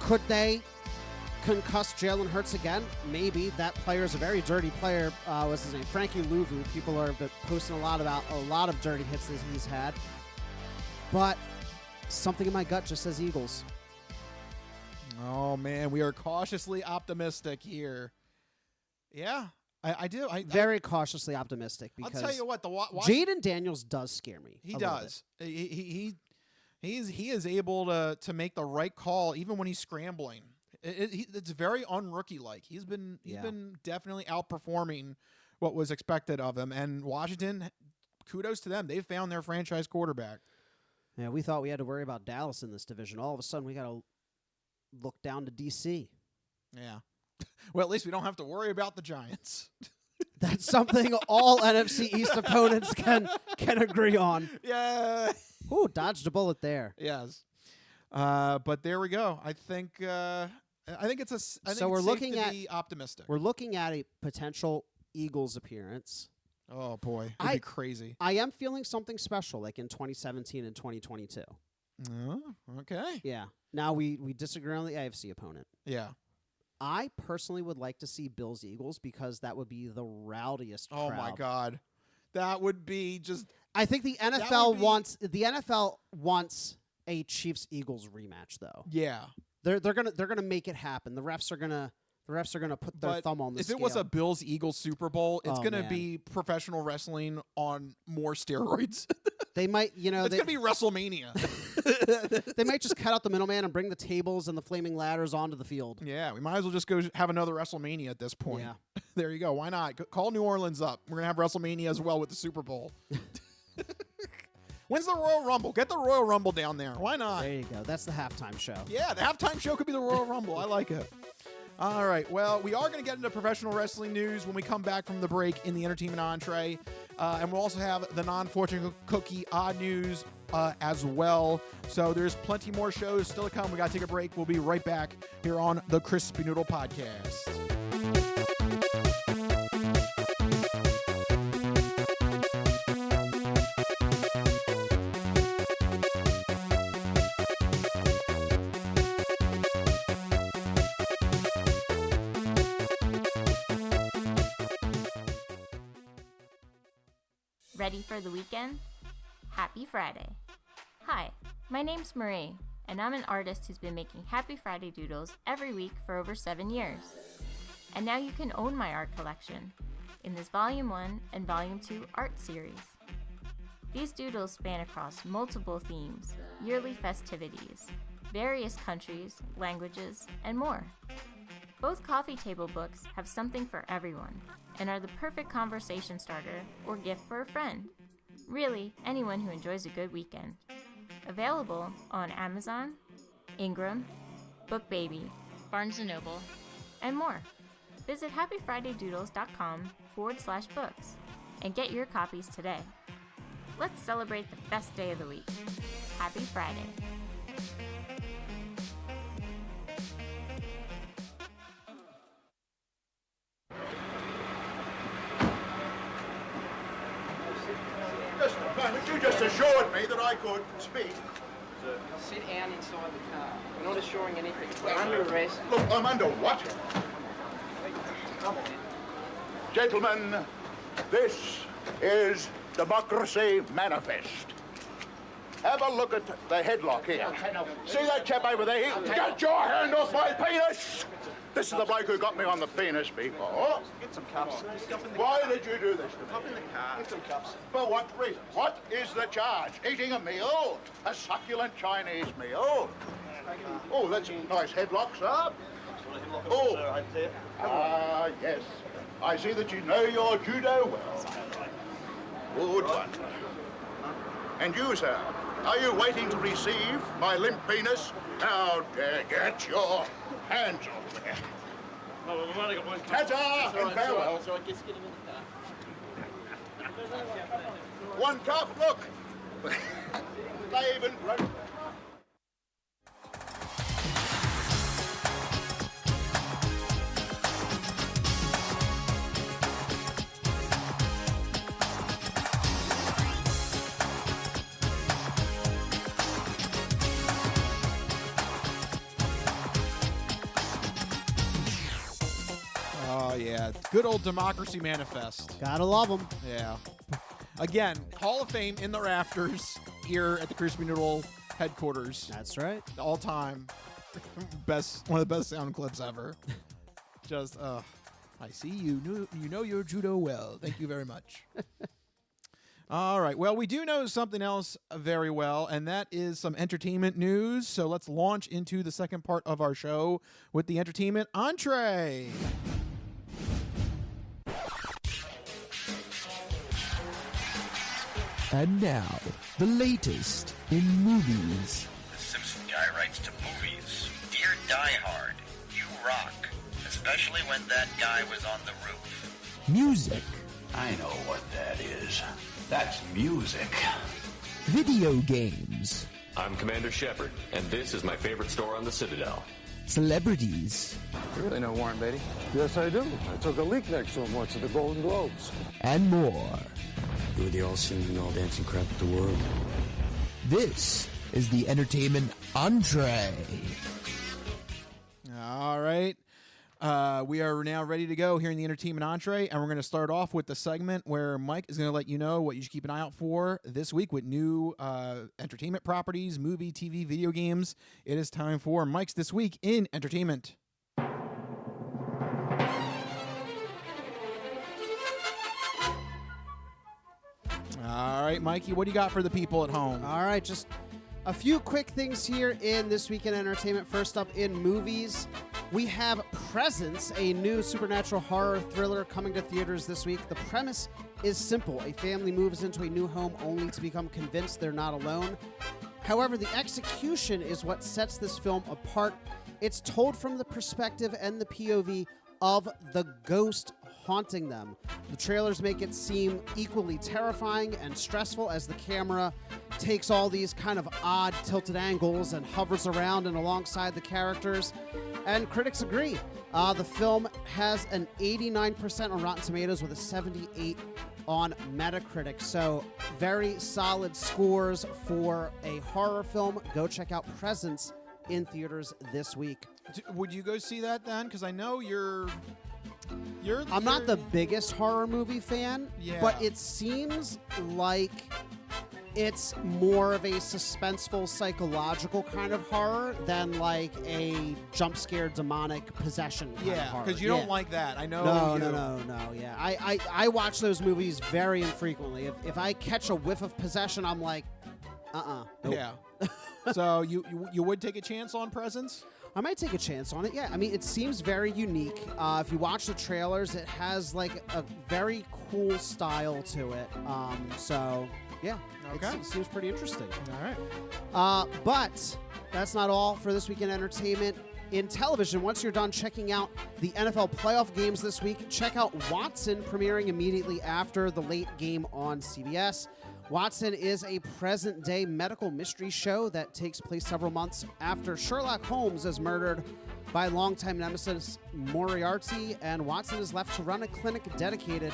could they concuss Jalen Hurts again? Maybe. That player is a very dirty player. What's his name? Frankie Louvu. People are posting a lot of dirty hits that he's had. But something in my gut just says Eagles. Oh, man, we are cautiously optimistic here. Yeah, I do. Very cautiously optimistic because I'll tell you what, Jaden Daniels does scare me. He does. He is able to make the right call even when he's scrambling. It's very un-rookie-like. He's been definitely outperforming what was expected of him. And Washington, kudos to them. They've found their franchise quarterback. Yeah, we thought we had to worry about Dallas in this division. All of a sudden, we got to look down to D.C. Yeah. Well, at least we don't have to worry about the Giants. That's something all NFC East opponents can agree on. Yeah. Ooh, dodged a bullet there. Yes. But there we go. I think it's safe to be optimistic. We're looking at a potential Eagles appearance. Oh boy, it'd be crazy. I am feeling something special, like in 2017 and 2022. Oh, okay. Yeah. Now we disagree on the AFC opponent. Yeah. I personally would like to see Bills Eagles because that would be the rowdiest crowd. Oh my God, that would be just. I think the NFL wants a Chiefs Eagles rematch though. Yeah. They're gonna make it happen. The refs are gonna The refs are going to put their thumb on the if scale. it was a Bills-Eagles Super Bowl, it's Oh, going to man. be professional wrestling on more steroids. They might, it's going to be WrestleMania. They might just cut out the middleman and bring the tables and the flaming ladders onto the field. Yeah, we might as well just go have another WrestleMania at this point. Yeah. There you go. Why not? Call New Orleans up. We're going to have WrestleMania as well with the Super Bowl. When's the Royal Rumble? Get the Royal Rumble down there. Why not? There you go. That's the halftime show. Yeah, the halftime show could be the Royal Rumble. I like it. All right. Well, we are going to get into professional wrestling news when we come back from the break in the entertainment entree. And we'll also have the non-fortune cookie odd news as well. So there's plenty more shows still to come. We got to take a break. We'll be right back here on the Crispy Noodle Podcast. Ready for the weekend? Happy Friday. Hi, my name's Marie, and I'm an artist who's been making Happy Friday doodles every week for over 7 years. And now you can own my art collection in this Volume 1 and Volume 2 art series. These doodles span across multiple themes, yearly festivities, various countries, languages, and more. Both coffee table books have something for everyone and are the perfect conversation starter or gift for a friend. Really, anyone who enjoys a good weekend. Available on Amazon, Ingram, BookBaby, Barnes & Noble, and more. Visit happyfridaydoodles.com/books and get your copies today. Let's celebrate the best day of the week. Happy Friday. Just a moment, you just assured me that I could speak. Sit down inside the car. We're not assuring anything. We're under arrest. Look, I'm under what? Come on. Gentlemen, this is Democracy Manifest. Have a look at the headlock here. See that chap over there? Get your hand off my penis! This is the bloke who got me on the penis before. Get some cups. Why did you do this to me? Hop in the car. Get some cups. For what reason? What is the charge? Eating a meal? A succulent Chinese meal? Oh, that's a nice headlock, sir. Oh, yes. I see that you know your judo well. Good one. And you, sir, are you waiting to receive my limp penis? Now, get your hands off there. No, we've only got one cup. Ta-ta and farewell. That's all right. Just get him in the car. One cup, look. They even broke. Oh, yeah. Good old Democracy Manifest. Gotta love them. Yeah. Again, Hall of Fame in the rafters here at the Crispy Noodle headquarters. That's right. All time. One of the best sound clips ever. Just, I see you. You know your judo well. Thank you very much. All right. Well, we do know something else very well, and that is some entertainment news. So let's launch into the second part of our show with the entertainment entree. And now, the latest in movies. The Simpson guy writes to movies. Dear Die Hard, you rock. Especially when that guy was on the roof. Music. I know what that is. That's music. Video games. I'm Commander Shepard, and this is my favorite store on the Citadel. Celebrities. You really know Warren Beatty? Yes, I do. I took a leak next to him once at the Golden Globes. And more. You were the all-singing, all-dancing crap of the world. This is the entertainment entree. All right. We are now ready to go here in the entertainment entree, and we're going to start off with the segment where Mike is going to let you know what you should keep an eye out for this week with new entertainment properties, movie, TV, video games. It is time for Mike's This Week in Entertainment. right, Mikey, what do you got for the people at home? All right, just a few quick things here in This Week in Entertainment. First up in movies, we have Presence, a new supernatural horror thriller coming to theaters this week. The premise is simple. A family moves into a new home only to become convinced they're not alone. However, the execution is what sets this film apart. It's told from the perspective and the POV of the ghost haunting them. The trailers make it seem equally terrifying and stressful as the camera takes all these kind of odd tilted angles and hovers around and alongside the characters. And critics agree. The film has an 89% on Rotten Tomatoes with a 78 on Metacritic. So very solid scores for a horror film. Go check out Presence in theaters this week. Would you go see that then? Because I know I'm not the biggest horror movie fan, but it seems like it's more of a suspenseful, psychological kind of horror than like a jump scare, demonic possession kind of horror. Because you don't like that. I know. No. Yeah, I watch those movies very infrequently. If I catch a whiff of possession, I'm like, nope. Yeah. So you would take a chance on Presence? I might take a chance on it, yeah. I mean, it seems very unique. If you watch the trailers, it has like a very cool style to it. So, yeah, it seems pretty interesting. All right. But that's not all for This Week in Entertainment. In television, once you're done checking out the NFL playoff games this week, check out Watson, premiering immediately after the late game on CBS. Watson is a present-day medical mystery show that takes place several months after Sherlock Holmes is murdered by longtime nemesis Moriarty, and Watson is left to run a clinic dedicated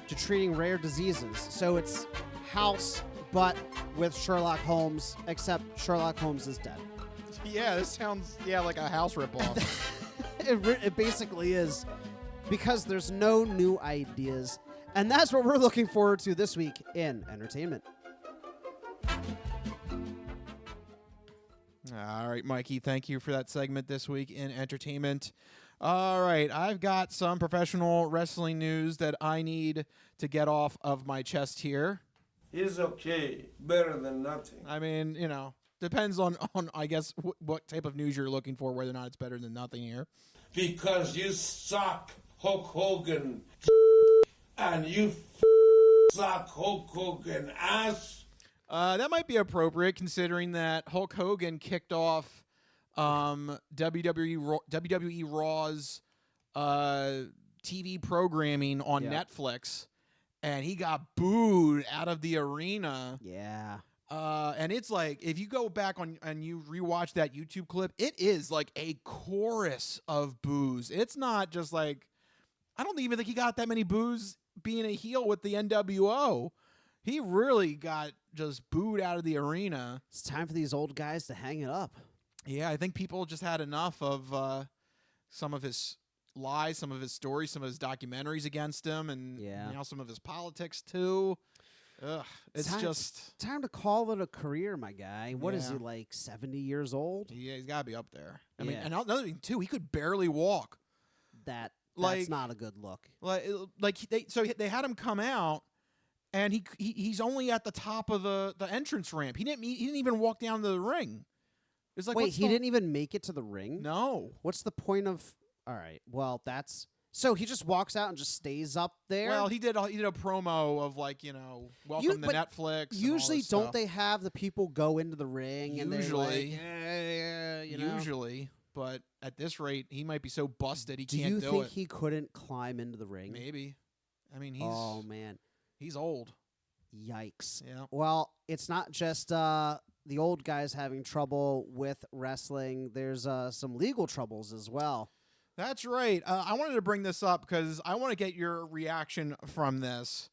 to treating rare diseases. So it's House, but with Sherlock Holmes, except Sherlock Holmes is dead. Yeah, this sounds, like a House ripoff. It basically is, because there's no new ideas. And that's what we're looking forward to this week in entertainment. All right, Mikey, thank you for that segment this week in entertainment. All right, I've got some professional wrestling news that I need to get off of my chest here. It's okay. Better than nothing. I mean, depends on I guess, what type of news you're looking for, whether or not it's better than nothing here. Because you suck, Hulk Hogan. And you suck Hulk Hogan ass. That might be appropriate considering that Hulk Hogan kicked off WWE Raw's TV programming on Netflix, and he got booed out of the arena. Yeah. And it's like, if you go back on and you rewatch that YouTube clip, it is like a chorus of boos. It's not just like, I don't even think he got that many boos being a heel with the NWO. He really got just booed out of the arena. It's time for these old guys to hang it up. Yeah, I think people just had enough of some of his lies, some of his stories, some of his documentaries against him, and now some of his politics too. Ugh, it's just time to call it a career, my guy. What is he, like 70 years old? Yeah, he's got to be up there. I mean, and another thing too, he could barely walk. That's not a good look. They had him come out, and he's only at the top of the entrance ramp. He didn't even walk down to the ring. It's like, wait, he didn't even make it to the ring? No. What's the point of? All right, well, so he just walks out and just stays up there. Well, he did a promo of welcome to Netflix. Usually, don't they have the people go into the ring? Usually, and usually. But at this rate, he might be so busted he can't do it. Do you think he couldn't climb into the ring? Maybe. I mean, he's old. Yikes. Yeah. Well, it's not just the old guys having trouble with wrestling. There's some legal troubles as well. That's right. I wanted to bring this up because I want to get your reaction from this.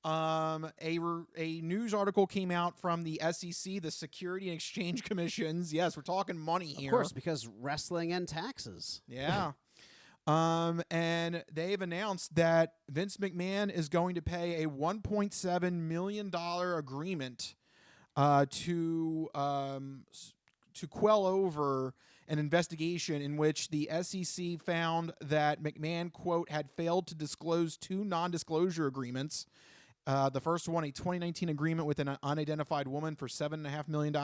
A news article came out from the SEC, the Security and Exchange Commissions. Yes, we're talking money here. Of course, because wrestling and taxes. Yeah. And they've announced that Vince McMahon is going to pay a $1.7 million agreement to quell over an investigation in which the SEC found that McMahon, quote, had failed to disclose 2 non-disclosure agreements The first one, a 2019 agreement with an unidentified woman for $7.5 million,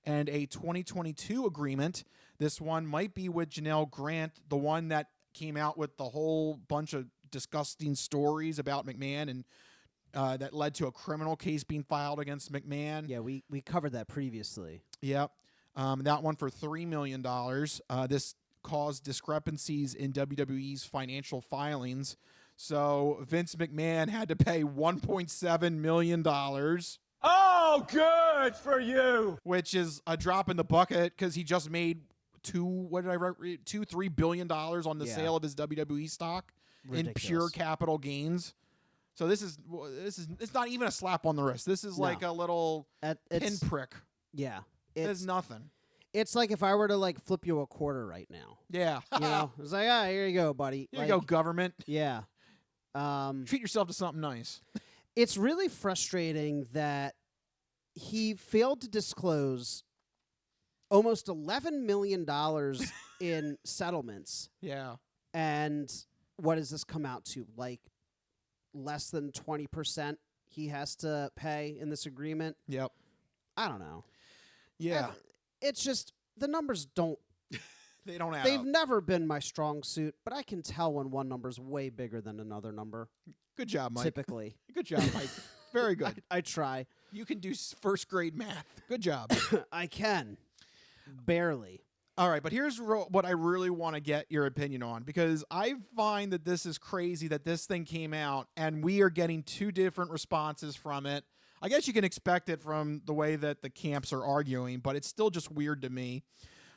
and a 2022 agreement. This one might be with Janelle Grant, the one that came out with the whole bunch of disgusting stories about McMahon and that led to a criminal case being filed against McMahon. Yeah, we covered that previously. Yep. That one for $3 million. This caused discrepancies in WWE's financial filings. So Vince McMahon had to pay $1.7 million. Oh, good for you. Which is a drop in the bucket because he just made $3 billion on the sale of his WWE stock in pure capital gains. So this is it's not even a slap on the wrist. This is like a little pinprick. Yeah. It's nothing. It's like if I were to like flip you a quarter right now. Yeah. You know, it's like, here you go, buddy. Here you go, government. Yeah. Treat yourself to something nice. It's really frustrating that he failed to disclose almost $11 million in settlements. Yeah. And what does this come out to? Like less than 20% he has to pay in this agreement? Yep. I don't know. Yeah. It's just the numbers don't. They don't add They've up. never been my strong suit, but I can tell when one number's way bigger than another number. Good job, Mike. Typically. Good job, Mike. Very good. I try. You can do first grade math. Good job. I can. Barely. All right, but here's what I really want to get your opinion on, because I find that this is crazy that this thing came out and we are getting two different responses from it. I guess you can expect it from the way that the camps are arguing, but it's still just weird to me.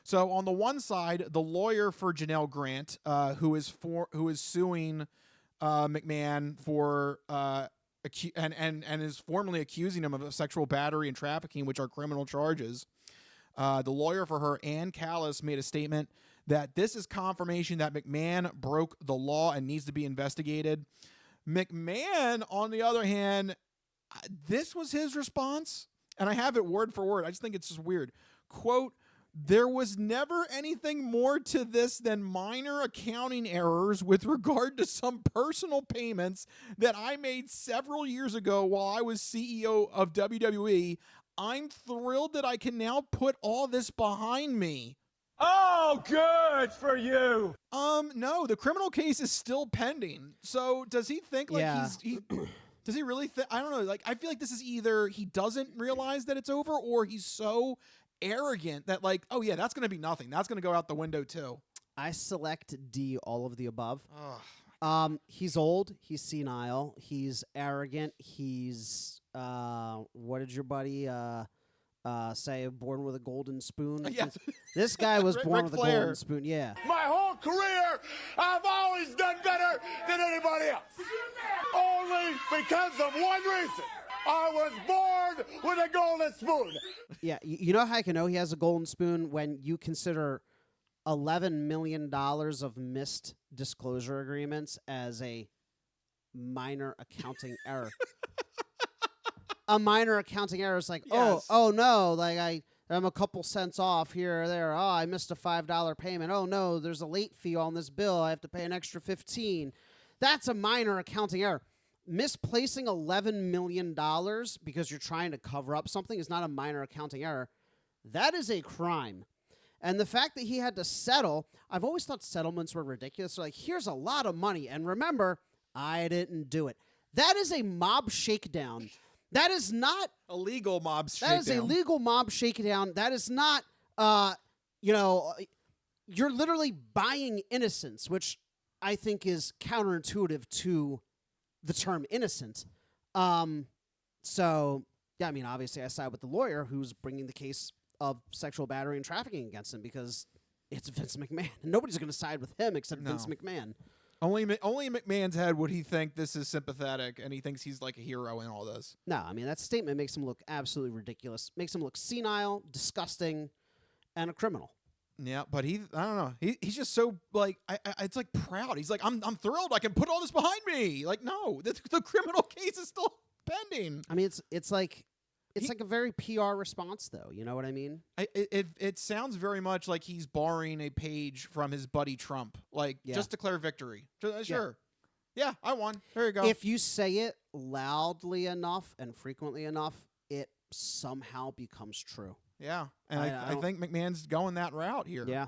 So on the one side, the lawyer for Janelle Grant, who is suing McMahon for and is formally accusing him of sexual battery and trafficking, which are criminal charges. The lawyer for her, Ann Callis, made a statement that this is confirmation that McMahon broke the law and needs to be investigated. McMahon, on the other hand, this was his response, and I have it word for word. I just think it's just weird. Quote, "There was never anything more to this than minor accounting errors with regard to some personal payments that I made several years ago while I was CEO of WWE. I'm thrilled that I can now put all this behind me." Oh, good for you. No, the criminal case is still pending. So does he think like does he really think? I don't know. Like, I feel like this is either he doesn't realize that it's over, or he's so arrogant that like, oh yeah, that's going to be nothing. That's going to go out the window too. I select D, all of the above. He's old. He's senile. He's arrogant. He's what did your buddy say? Born with a golden spoon. Yes. This guy was born Ric with Flair. a golden spoon. Yeah. My whole career, I've always done better than anybody else. Only because of one reason. I was born with a golden spoon. Yeah. You know how I can know he has a golden spoon? When you consider $11 million of missed disclosure agreements as a minor accounting error. A minor accounting error is like, Yes. oh no, like I'm a couple cents off here or there. Oh, I missed a $5 payment. Oh no, there's a late fee on this bill. I have to pay an extra $15. That's a minor accounting error. Misplacing $11 million because you're trying to cover up something is not a minor accounting error. That is a crime. And the fact that he had to settle, I've always thought settlements were ridiculous. So like, here's a lot of money. And remember, I didn't do it. That is a mob shakedown. That is not a legal mob shakedown. That is a legal mob shakedown. That is not, you're literally buying innocence, which I think is counterintuitive to the term innocent. So, yeah, I mean, obviously I side with the lawyer who's bringing the case of sexual battery and trafficking against him because it's Vince McMahon. Nobody's going to side with him except Vince McMahon. Only in McMahon's head would he think this is sympathetic, and he thinks he's like a hero in all this. No, I mean, that statement makes him look absolutely ridiculous. Makes him look senile, disgusting, and a criminal. Yeah, but I don't know. He's just so like, it's like proud. He's like, I'm thrilled. I can put all this behind me. Like, no, the criminal case is still pending. I mean, it's like a very PR response, though. You know what I mean? It sounds very much like he's borrowing a page from his buddy Trump, like just declare victory. Sure. Yeah, I won. There you go. If you say it loudly enough and frequently enough, it somehow becomes true. Yeah, and I think McMahon's going that route here. Yeah.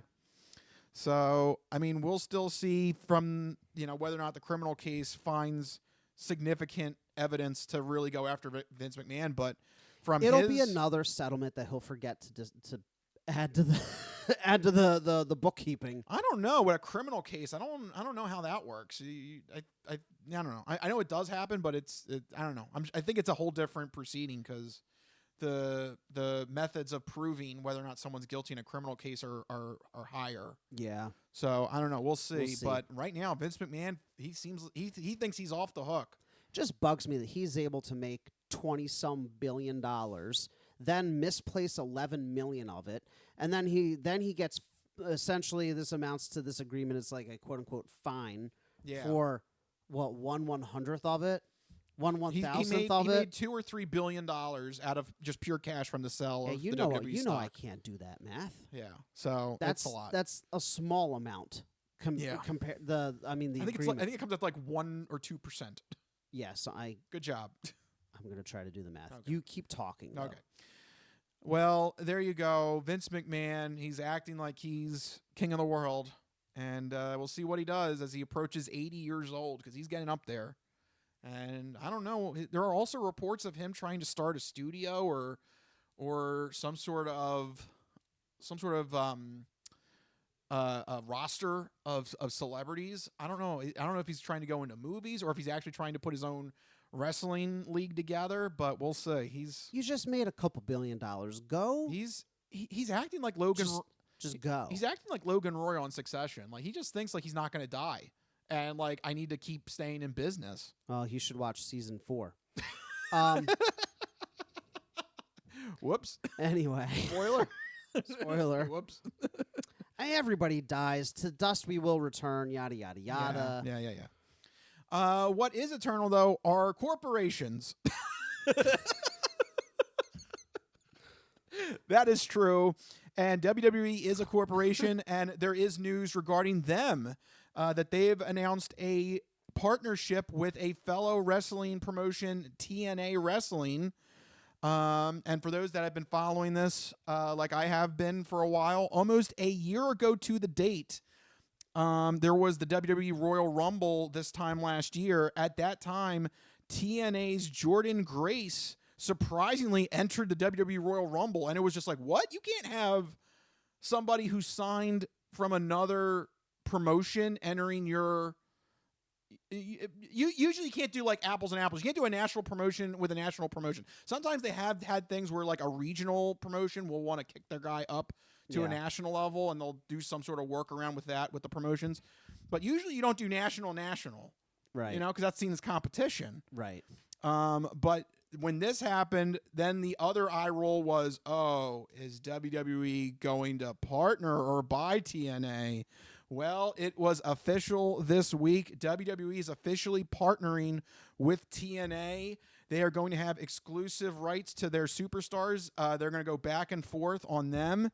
So, I mean, we'll still see from, whether or not the criminal case finds significant evidence to really go after Vince McMahon, but it'll be another settlement that he'll forget to add to the add to the bookkeeping. I don't know what a criminal case. I don't know how that works. I don't know. I know it does happen, but I don't know. I think it's a whole different proceeding because the methods of proving whether or not someone's guilty in a criminal case are higher. Yeah. So I don't know. We'll see. But right now, Vince McMahon, he thinks he's off the hook. Just bugs me that he's able to make $20-some billion, then misplace 11 million of it, and then he gets essentially this amounts to this agreement. It's like a quote unquote fine for what 1/100th of it. 1/1000th of it. He made $2 or $3 billion out of just pure cash from the sale of the WWE stock. I can't do that math. Yeah, so that's a lot. That's a small amount. Compare the. I mean, the. I think it comes up like 1 or 2%. Yes, Good job. I'm gonna try to do the math. Okay. You keep talking. Though. Okay. Well, there you go. Vince McMahon. He's acting like he's king of the world, and we'll see what he does as he approaches 80 years old because he's getting up there. And I don't know. There are also reports of him trying to start a studio or some sort of a roster of celebrities. I don't know. I don't know if he's trying to go into movies or if he's actually trying to put his own wrestling league together. But we'll see. You just made a couple $2 billion. Go. He's acting like Logan. Just go. He's acting like Logan Roy on Succession. Like he just thinks like he's not going to die. And, like, I need to keep staying in business. Oh, you should watch season 4. Whoops. Anyway. Spoiler. Whoops. Everybody dies. To dust we will return, yada, yada, yada. Yeah. What is eternal, though, are corporations. That is true. And WWE is a corporation, and there is news regarding them. That they've announced a partnership with a fellow wrestling promotion, TNA Wrestling. And for those that have been following this, like I have been for a while, almost a year ago to the date, there was the WWE Royal Rumble this time last year. At that time, TNA's Jordynne Grace surprisingly entered the WWE Royal Rumble. And it was just like, what? You can't have somebody who signed from another promotion entering you usually can't do like apples and apples. You can't do a national promotion with a national promotion. Sometimes they have had things where like a regional promotion will want to kick their guy up to a national level and they'll do some sort of workaround with that with the promotions. But usually you don't do national, right? Because that's seen as competition, right? But when this happened, then the other eye roll was, oh, is WWE going to partner or buy TNA? Well, it was official this week. WWE is officially partnering with TNA. They are going to have exclusive rights to their superstars. They're going to go back and forth on them.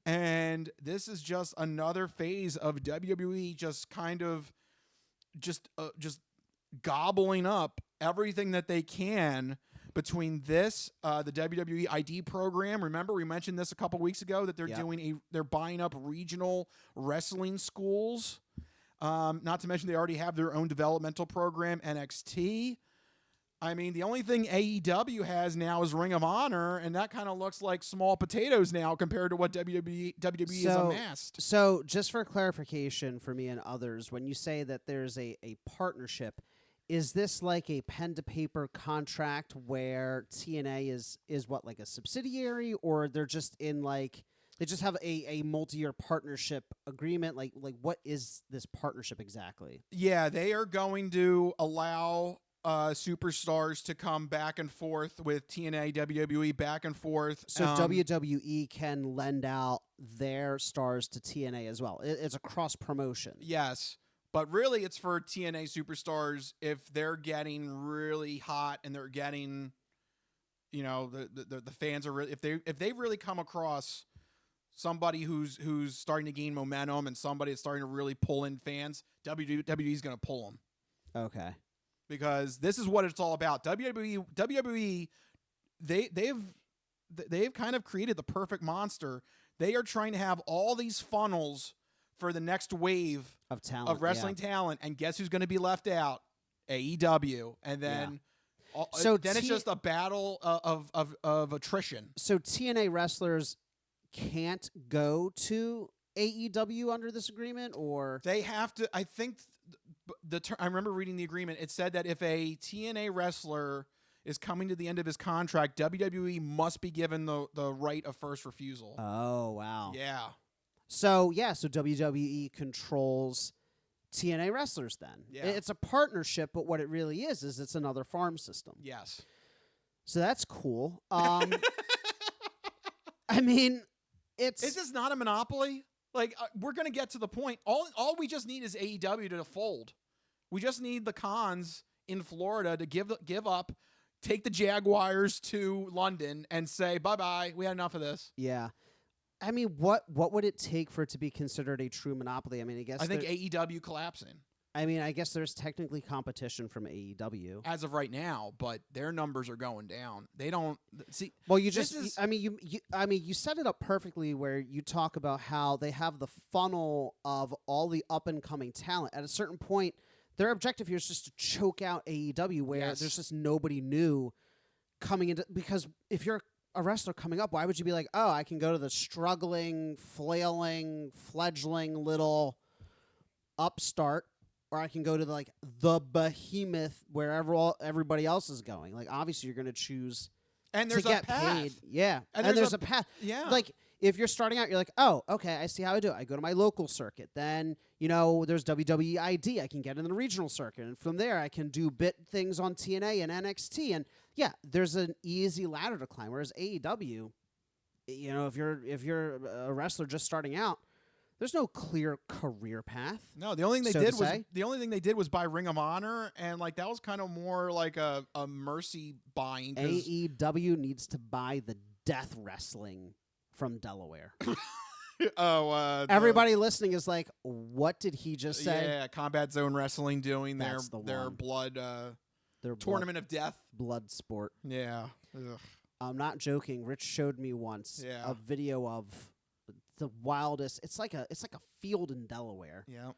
And this is just another phase of WWE just kind of just gobbling up everything that they can between this, the WWE ID program. Remember, we mentioned this a couple weeks ago that they're buying up regional wrestling schools. Not to mention they already have their own developmental program, NXT. I mean, the only thing AEW has now is Ring of Honor, and that kind of looks like small potatoes now compared to what WWE has amassed. So, just for clarification for me and others, when you say that there's a partnership, is this like a pen to paper contract where TNA is what, like a subsidiary, or they're just in like they just have a multi-year partnership agreement? Like what is this partnership exactly? Yeah, they are going to allow superstars to come back and forth with TNA, WWE back and forth. So WWE can lend out their stars to TNA as well. It's a cross promotion. Yes. But really, it's for TNA superstars if they're getting really hot and they're getting, the fans are really if they really come across somebody who's starting to gain momentum and somebody that's starting to really pull in fans, WWE is going to pull them. Okay. Because this is what it's all about. WWE, they've kind of created the perfect monster. They are trying to have all these funnels for the next wave of talent, of wrestling talent, and guess who's going to be left out? AEW, and then it's just a battle of attrition. So TNA wrestlers can't go to AEW under this agreement, or they have to. I think I remember reading the agreement. It said that if a TNA wrestler is coming to the end of his contract, WWE must be given the right of first refusal. Oh, wow. Yeah. So WWE controls TNA wrestlers then. Yeah. It's a partnership, but what it really is it's another farm system. Yes. So that's cool. I mean, Is this not a monopoly? Like, we're going to get to the point. All we just need is AEW to fold. We just need the cons in Florida to give up, take the Jaguars to London, and say, bye-bye, we had enough of this. Yeah. I mean, what would it take for it to be considered a true monopoly? I mean, I think AEW collapsing. I mean, I guess there's technically competition from AEW as of right now, but their numbers are going down. They don't see. Well, you set it up perfectly where you talk about how they have the funnel of all the up and coming talent. At a certain point, their objective here is just to choke out AEW, where there's just nobody new coming into. Because if you're a wrestler coming up, why would you be like, oh, I can go to the struggling, flailing, fledgling little upstart, or I can go to the behemoth wherever everybody else is going. Like, obviously, you're going to choose and there's to get a path. paid. Yeah, and there's a path. Yeah, like if you're starting out, you're like, oh, okay, I see how I do it. I go to my local circuit. Then there's WWE ID. I can get in the regional circuit, and from there, I can do bit things on TNA and NXT. And yeah, there's an easy ladder to climb. Whereas AEW, if you're a wrestler just starting out, there's no clear career path. No, the only thing they did was buy Ring of Honor, and that was kind of more like a mercy buying. AEW needs to buy the Death Wrestling from Delaware. Everybody listening is like, what did he just say? Yeah, Combat Zone Wrestling doing their blood tournament of death, blood sport. Yeah, I'm not joking. Rich showed me once a video of the wildest. It's like a field in Delaware. Yeah.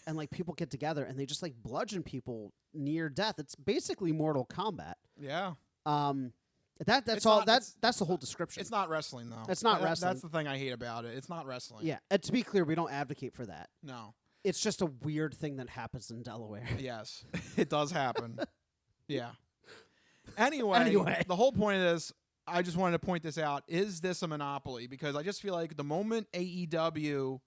And people get together and they just bludgeon people near death. It's basically Mortal Kombat. Yeah. That's the whole description. It's not wrestling though. It's not wrestling. That's the thing I hate about it. It's not wrestling. Yeah. And to be clear, we don't advocate for that. No. It's just a weird thing that happens in Delaware. Yes. It does happen. Yeah. Anyway, the whole point of this, I just wanted to point this out. Is this a monopoly? Because I just feel like the moment AEW,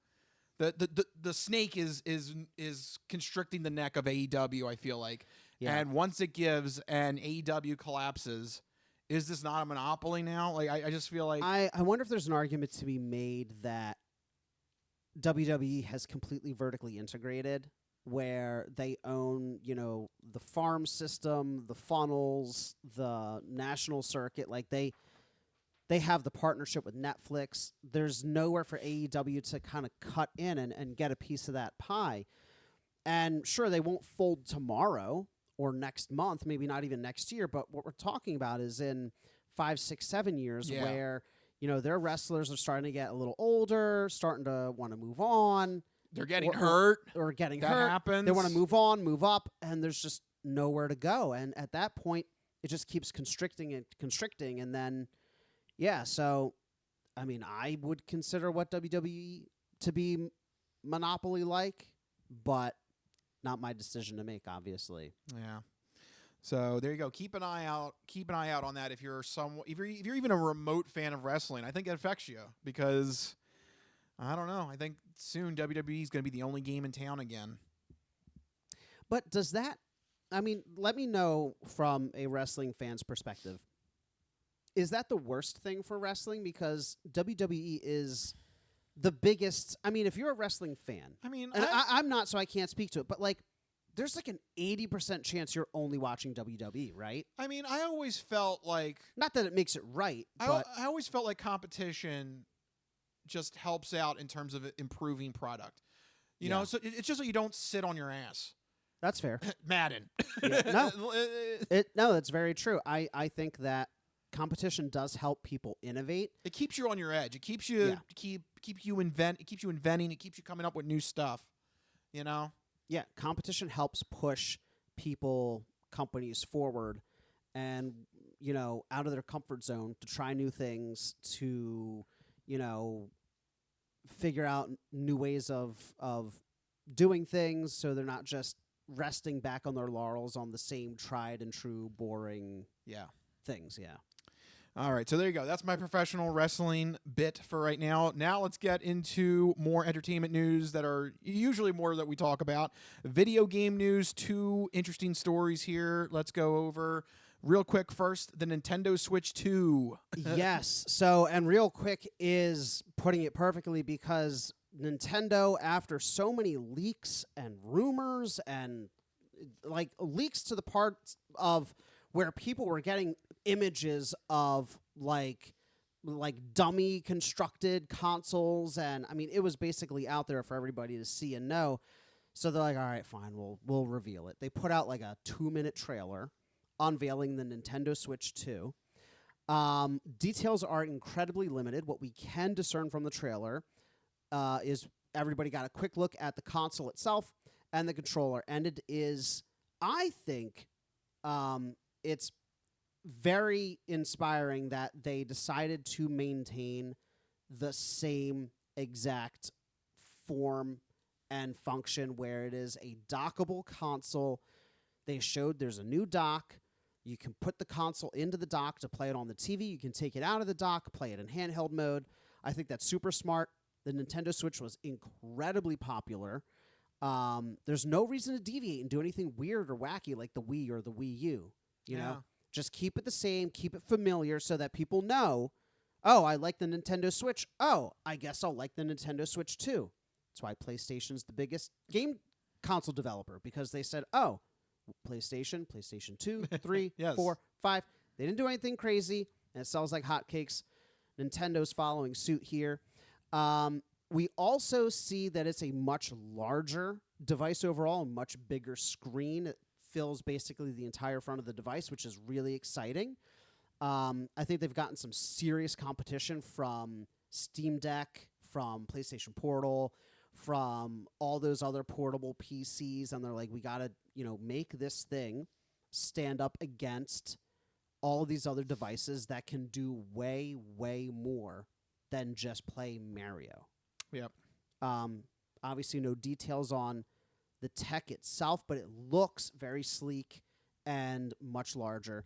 the snake is constricting the neck of AEW, I feel like. Yeah. And once it gives and AEW collapses, is this not a monopoly now? I just feel like... I wonder if there's an argument to be made that WWE has completely vertically integrated, where they own, the farm system, the funnels, the national circuit. They have the partnership with Netflix. There's nowhere for AEW to kind of cut in and get a piece of that pie. And sure, they won't fold tomorrow or next month, maybe not even next year. But what we're talking about is in 5, 6, 7 years where, their wrestlers are starting to get a little older, starting to want to move on. They're getting hurt. Or getting that hurt. That happens. They want to move on, move up, and there's just nowhere to go. And at that point, it just keeps constricting. And then, so, I mean, I would consider what WWE to be monopoly-like, but not my decision to make, obviously. Yeah. So there you go. Keep an eye out on that if you're even a remote fan of wrestling. I think it affects you because... I don't know. I think soon WWE is going to be the only game in town again. But does that... I mean, let me know from a wrestling fan's perspective. Is that the worst thing for wrestling? Because WWE is the biggest... I mean, if you're a wrestling fan... I mean... And I'm not, so I can't speak to it. But, there's an 80% chance you're only watching WWE, right? I mean, I always felt like... Not that it makes it right, but... I always felt like competition... just helps out in terms of improving product. You know, so it's just so you don't sit on your ass. That's fair. Madden. Yeah, no, that's very true. I think that competition does help people innovate. It keeps you on your edge. It keeps you keeps you inventing. It keeps you coming up with new stuff. You know? Yeah, competition helps push people, companies forward, and out of their comfort zone to try new things, to figure out new ways of doing things, so they're not just resting back on their laurels on the same tried and true boring things. Yeah. All right, so there you go. That's my professional wrestling bit for right now. Now let's get into more entertainment news that are usually more that we talk about. Video game news, 2 interesting stories here. Let's go over real quick first, the Nintendo Switch 2. Yes. So, and real quick is putting it perfectly, because Nintendo, after so many leaks and rumors and leaks to the parts of where people were getting images of like dummy constructed consoles, and I mean it was basically out there for everybody to see and know. So they're like, all right, fine, we'll reveal it. They put out like a 2-minute trailer unveiling the Nintendo Switch 2. Details are incredibly limited. What we can discern from the trailer is everybody got a quick look at the console itself and the controller, and it is, I think, it's very inspiring that they decided to maintain the same exact form and function, where it is a dockable console. They showed there's a new dock. You can put the console into the dock to play it on the TV. You can take it out of the dock, play it in handheld mode. I think that's super smart. The Nintendo Switch was incredibly popular. There's no reason to deviate and do anything weird or wacky like the Wii or the Wii U. You know? Just keep it the same, keep it familiar so that people know, oh, I like the Nintendo Switch. Oh, I guess I'll like the Nintendo Switch too. That's why PlayStation's the biggest game console developer, because they said, oh, PlayStation 2, 3, 4, 5. They didn't do anything crazy, and it sells like hotcakes. Nintendo's following suit here. We also see that it's a much larger device overall, a much bigger screen. It fills basically the entire front of the device, which is really exciting. I think they've gotten some serious competition from Steam Deck, from PlayStation Portal, from all those other portable PCs, and they're like, we got to, make this thing stand up against all of these other devices that can do way, way more than just play Mario. Yep. Obviously, no details on the tech itself, but it looks very sleek and much larger.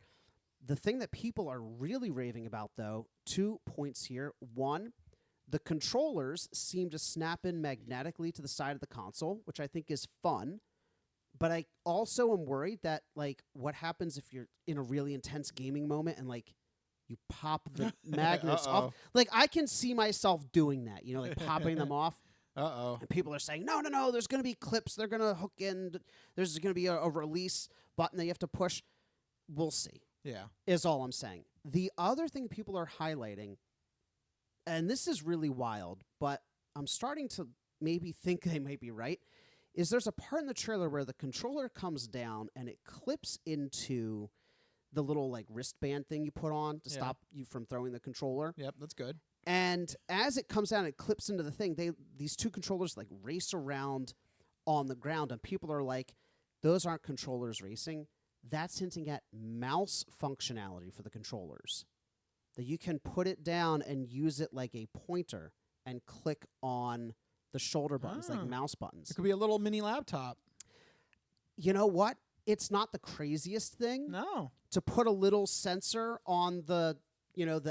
The thing that people are really raving about, though, 2 points here. One, the controllers seem to snap in magnetically to the side of the console, which I think is fun. But I also am worried that, what happens if you're in a really intense gaming moment and, you pop the magnets off? I can see myself doing that, popping them off. Uh-oh. And people are saying, no, there's going to be clips they're going to hook in. There's going to be a release button that you have to push. We'll see. Yeah. Is all I'm saying. The other thing people are highlighting, and this is really wild, but I'm starting to maybe think they might be right, is there's a part in the trailer where the controller comes down and it clips into the little wristband thing you put on to stop you from throwing the controller. Yep, that's good. And as it comes down, it clips into the thing. These 2 controllers race around on the ground, and people are like, those aren't controllers racing. That's hinting at mouse functionality for the controllers. That you can put it down and use it like a pointer and click on the shoulder buttons, like mouse buttons. It could be a little mini laptop. You know what? It's not the craziest thing. No. To put a little sensor on the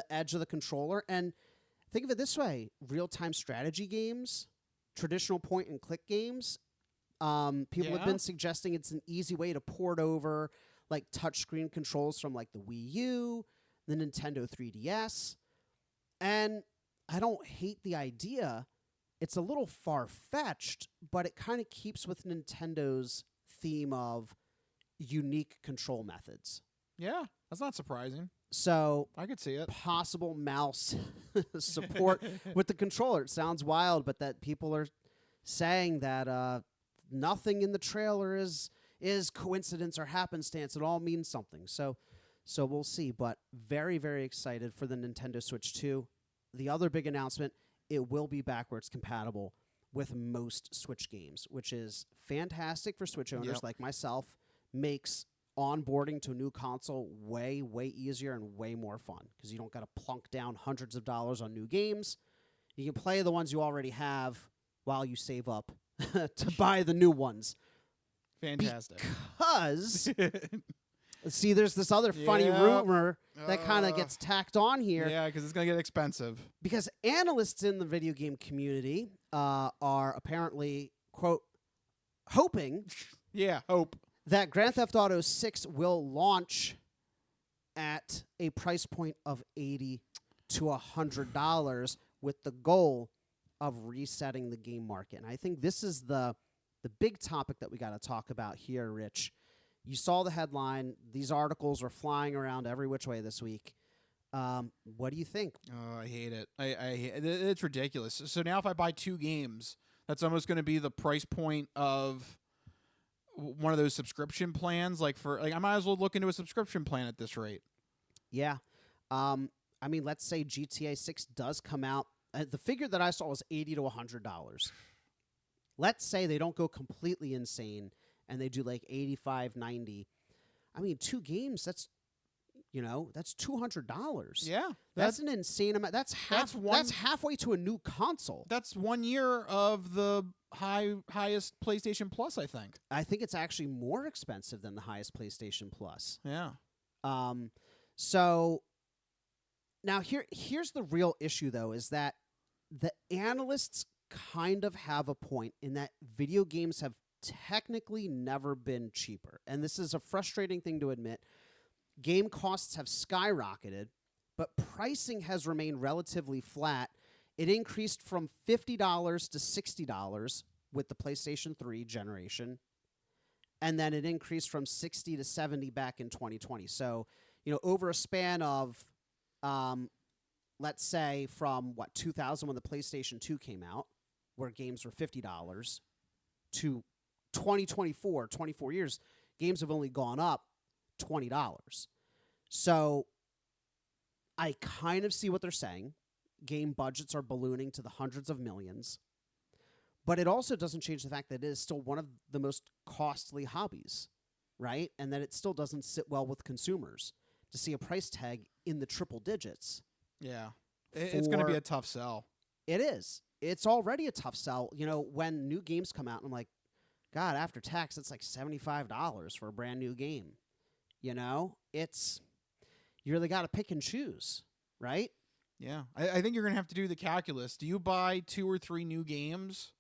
edge of the controller. And think of it this way. Real-time strategy games, traditional point-and-click games, people have been suggesting it's an easy way to port over touchscreen controls from the Wii U, the Nintendo 3DS. And I don't hate the idea. It's a little far-fetched, but it kind of keeps with Nintendo's theme of unique control methods. Yeah, that's not surprising. So I could see it. Possible mouse support with the controller. It sounds wild, but that people are saying that nothing in the trailer is is coincidence or happenstance. It all means something. So we'll see. But very, very excited for the Nintendo Switch 2. The other big announcement, it will be backwards compatible with most Switch games, which is fantastic for Switch owners like myself. Makes onboarding to a new console way, way easier and way more fun because you don't got to plunk down hundreds of dollars on new games. You can play the ones you already have while you save up to buy the new ones. Fantastic. Because, see, there's this other funny rumor that kind of gets tacked on here. Yeah, because it's going to get expensive. Because analysts in the video game community are apparently, quote, hoping that Grand Theft Auto 6 will launch at a price point of $80 to $100 with the goal of resetting the game market. And I think this is the big topic that we got to talk about here, Rich. You saw the headline. These articles were flying around every which way this week. What do you think? Oh, I hate it. It's ridiculous. So now if I buy 2 games, that's almost going to be the price point of one of those subscription plans. I might as well look into a subscription plan at this rate. Yeah. I mean, let's say GTA 6 does come out. The figure that I saw was $80 to $100. Let's say they don't go completely insane and they do like $85, $90. I mean, 2 games, that's $200. Yeah. That's an insane amount. That's halfway to a new console. That's 1 year of the highest PlayStation Plus, I think. I think it's actually more expensive than the highest PlayStation Plus. Yeah. So now here's the real issue, though, is that the analysts kind of have a point in that video games have technically never been cheaper. And this is a frustrating thing to admit. Game costs have skyrocketed, but pricing has remained relatively flat. It increased from $50 to $60 with the PlayStation 3 generation, and then it increased from $60 to $70 back in 2020. So, over a span of, let's say from 2000 when the PlayStation 2 came out, where games were $50, to 2024, 24 years, games have only gone up $20. So I kind of see what they're saying. Game budgets are ballooning to the hundreds of millions. But it also doesn't change the fact that it is still one of the most costly hobbies, right? And that it still doesn't sit well with consumers to see a price tag in the triple digits. Yeah. It's going to be a tough sell. It is. It's already a tough sell. When new games come out, I'm like, God, after tax, it's like $75 for a brand new game. You really got to pick and choose, right? Yeah. I think you're going to have to do the calculus. Do you buy 2 or 3 new games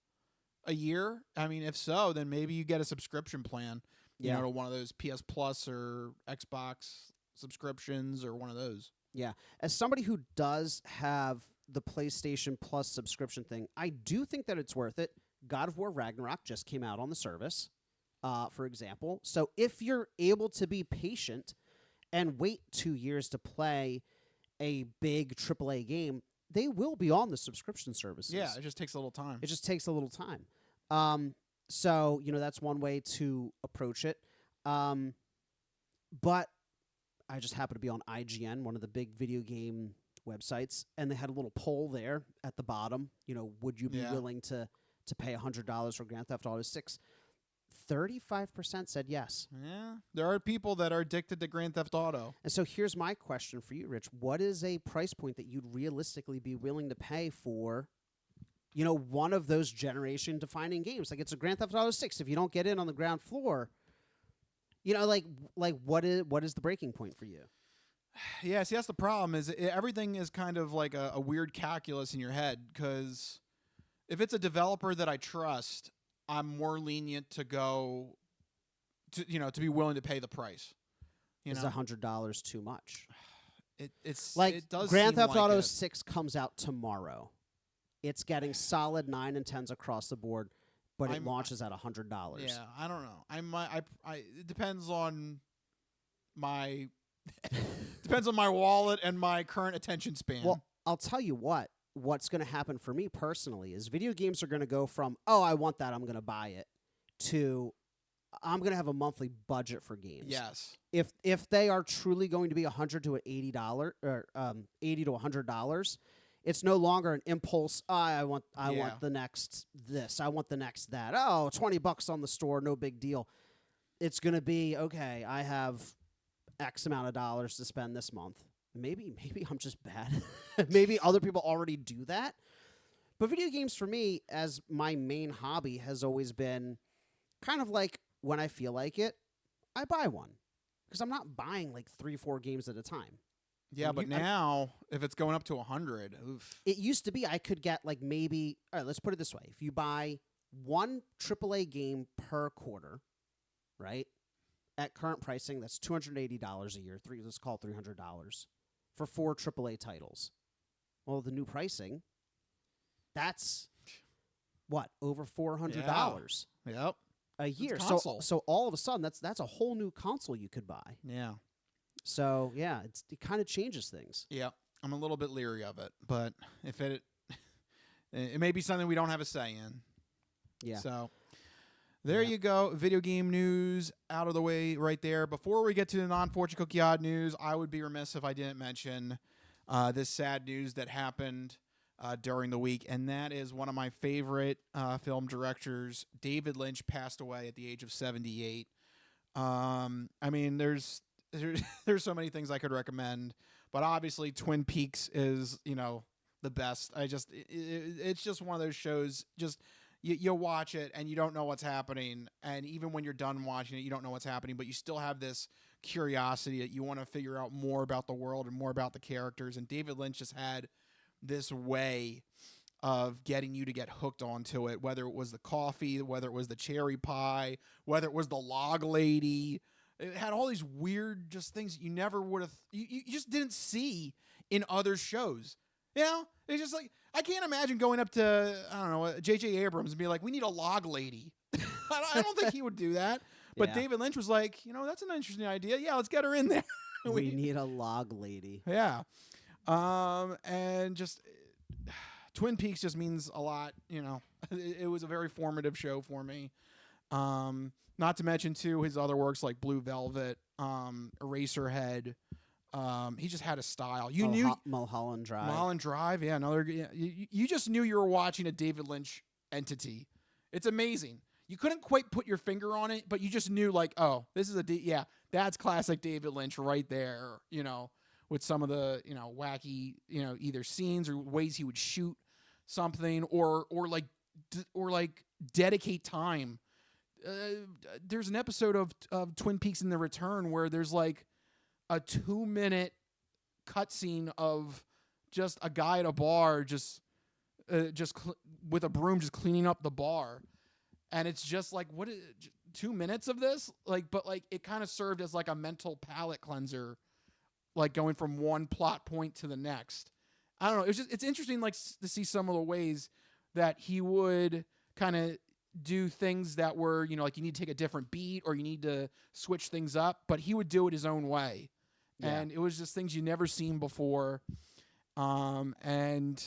a year? I mean, if so, then maybe you get a subscription plan, to one of those PS Plus or Xbox subscriptions or one of those. Yeah. As somebody who does have the PlayStation Plus subscription thing, I do think that it's worth it. God of War Ragnarok just came out on the service, for example. So if you're able to be patient and wait 2 years to play a big AAA game, they will be on the subscription services. Yeah, it just takes a little time. It just takes a little time. So, that's one way to approach it. But I just happened to be on IGN, one of the big video game websites, and they had a little poll there at the bottom. Would you be willing to pay $100 for Grand Theft Auto 6? 35% said yes. Yeah, there are people that are addicted to Grand Theft Auto. And so here's my question for you, Rich. What is a price point that you'd realistically be willing to pay for, one of those generation-defining games? Like, it's a Grand Theft Auto 6. If you don't get in on the ground floor, what is the breaking point for you? Yeah, see, that's the problem. Is everything is kind of like a weird calculus in your head, because if it's a developer that I trust, I'm more lenient to go to be willing to pay the price. Is $100 too much? It's like it does Grand seem Theft like Auto it. 6 comes out tomorrow. It's getting solid 9 and 10s across the board, but it launches at $100. Yeah, I don't know. It depends on my depends on my wallet and my current attention span. Well, I'll tell you what's going to happen for me personally is video games are going to go from, oh, I want that, I'm going to buy it, to I'm going to have a monthly budget for games. Yes. If they are truly going to be $100 to $80 or $80 to $100, it's no longer an impulse. I want the next this. I want the next that. Oh, $20 on the store, no big deal. It's going to be okay. I have X amount of dollars to spend this month. Maybe I'm just bad. Maybe other people already do that. But video games for me, as my main hobby, has always been kind of like when I feel like it, I buy one. Because I'm not buying like 3-4 games at a time. Yeah, but now, if it's going up to 100, oof. It used to be I could get like maybe, all right, let's put it this way. If you buy one AAA game per quarter, right, at current pricing, that's $280 a year. Let's call it $300 for 4 AAA titles. Well, the new pricing, that's what, over $400 Yep. a year. Console. So all of a sudden, that's a whole new console you could buy. Yeah. So yeah, it kind of changes things. Yeah, I'm a little bit leery of it, but if it may be something we don't have a say in. Yeah. So there you go. Video game news out of the way right there. Before we get to the non-fortune cookie odd news, I would be remiss if I didn't mention this sad news that happened during the week, and that is one of my favorite film directors, David Lynch, passed away at the age of 78. I mean, there's so many things I could recommend, but obviously Twin Peaks is, the best. It's just one of those shows, just you watch it and you don't know what's happening. And even when you're done watching it, you don't know what's happening, but you still have this curiosity that you want to figure out more about the world and more about the characters. And David Lynch just had this way of getting you to get hooked onto it, whether it was the coffee, whether it was the cherry pie, whether it was the log lady. It had all these weird just things that you never would have, you just didn't see in other shows. It's just like, I can't imagine going up to, I don't know, J.J. Abrams and be like, we need a log lady. I don't think he would do that. But David Lynch was like, that's an interesting idea. Yeah, let's get her in there. We need a log lady. Yeah. And just Twin Peaks just means a lot. It was a very formative show for me. Not to mention, too, his other works like Blue Velvet, Eraserhead. He just had a style. You knew Mulholland Drive. Mulholland Drive, yeah. You just knew you were watching a David Lynch entity. It's amazing. You couldn't quite put your finger on it, but you just knew, like, oh, this is that's classic David Lynch right there. With some of the wacky either scenes or ways he would shoot something or dedicate time. There's an episode of Twin Peaks in the Return where there's like a 2-minute cutscene of just a guy at a bar with a broom just cleaning up the bar, and it's just like, what is 2 minutes of this? But it kind of served as like a mental palate cleanser, like going from one plot point to the next. I don't know. It's interesting, like, to see some of the ways that he would kind of do things that were, like you need to take a different beat or you need to switch things up, but he would do it his own way. Yeah. And it was just things you never seen before. And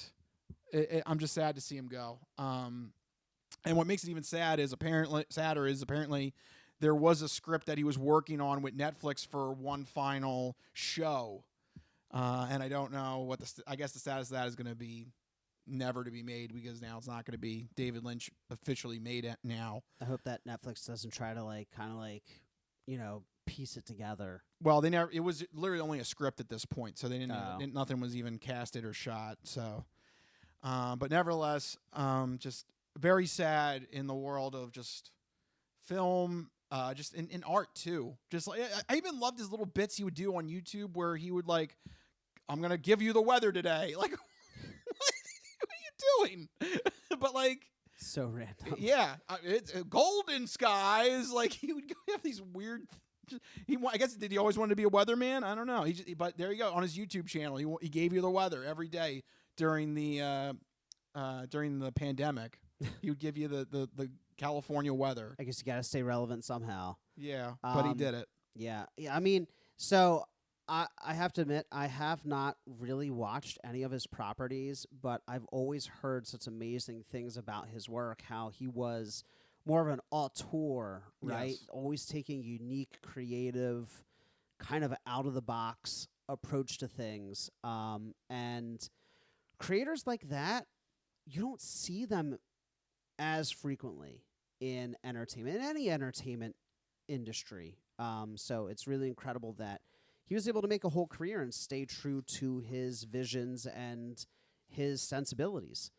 I'm just sad to see him go. And what makes it even sadder is apparently there was a script that he was working on with Netflix for one final show. And I don't know I guess the status of that is going to be never to be made, because now it's not going to be David Lynch officially made it now. I hope that Netflix doesn't try to piece it together. Well, it was literally only a script at this point, so they nothing was even casted or shot. So, but nevertheless, just very sad in the world of just film, just in art too. Just like, I even loved his little bits he would do on YouTube where he would like, I'm going to give you the weather today. Like, what are you doing? But like, so random. Yeah. It's golden skies. Like, he would have these weird, I guess, did he always want to be a weatherman? I don't know. But there you go. On his YouTube channel, he gave you the weather every day during the pandemic. He would give you the California weather. I guess you got to stay relevant somehow. Yeah, but he did it. Yeah. I mean, so I have to admit, I have not really watched any of his properties, but I've always heard such amazing things about his work, how he was more of an auteur, right? Yes. Always taking unique, creative, kind of out of the box approach to things. And creators like that, you don't see them as frequently in entertainment, in any entertainment industry. So it's really incredible that he was able to make a whole career and stay true to his visions and his sensibilities.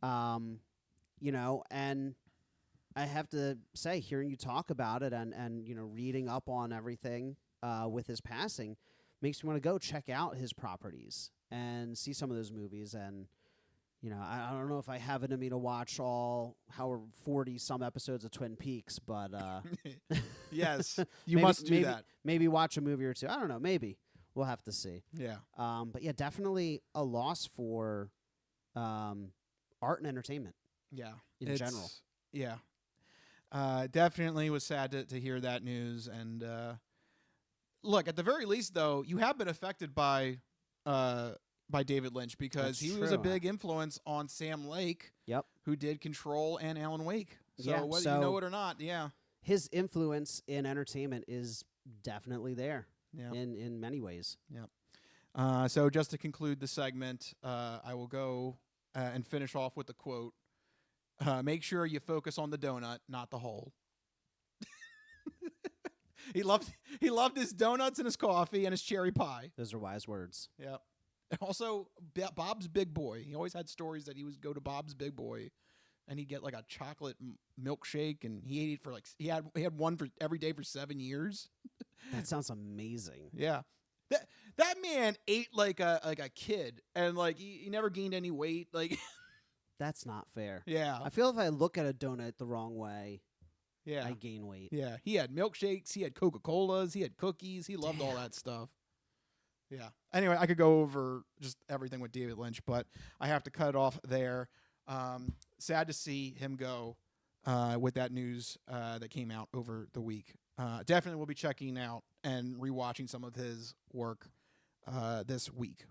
You know, and I have to say, hearing you talk about it and you know, reading up on everything with his passing makes me want to go check out his properties and see some of those movies. And, you know, I don't know if I have it in me to watch all 40 some episodes of Twin Peaks, but yes, you must do that. Maybe watch a movie or two. I don't know. Maybe we'll have to see. Yeah. But yeah, definitely a loss for art and entertainment. Yeah. In general. Yeah. Definitely was sad to hear that news. And look, at the very least, though, you have been affected by David Lynch because he was a big influence on Sam Lake, who did Control and Alan Wake. So whether you know it or not, his influence in entertainment is definitely there in many ways. Yep. So just to conclude the segment, I will go and finish off with the quote. Make sure you focus on the donut, not the hole. He loved his donuts and his coffee and his cherry pie. Those are wise words. Yep. And also, Bob's Big Boy. He always had stories that he would go to Bob's Big Boy, and he'd get like a chocolate milkshake, and he ate it for like he had one for every day for 7 years. That sounds amazing. Yeah. That man ate like a kid, and like he never gained any weight. Like. That's not fair. Yeah. I feel if I look at a donut the wrong way, I gain weight. Yeah. He had milkshakes. He had Coca-Colas. He had cookies. He loved all that stuff. Yeah. Anyway, I could go over just everything with David Lynch, but I have to cut it off there. Sad to see him go with that news that came out over the week. Definitely will be checking out and rewatching some of his work this week.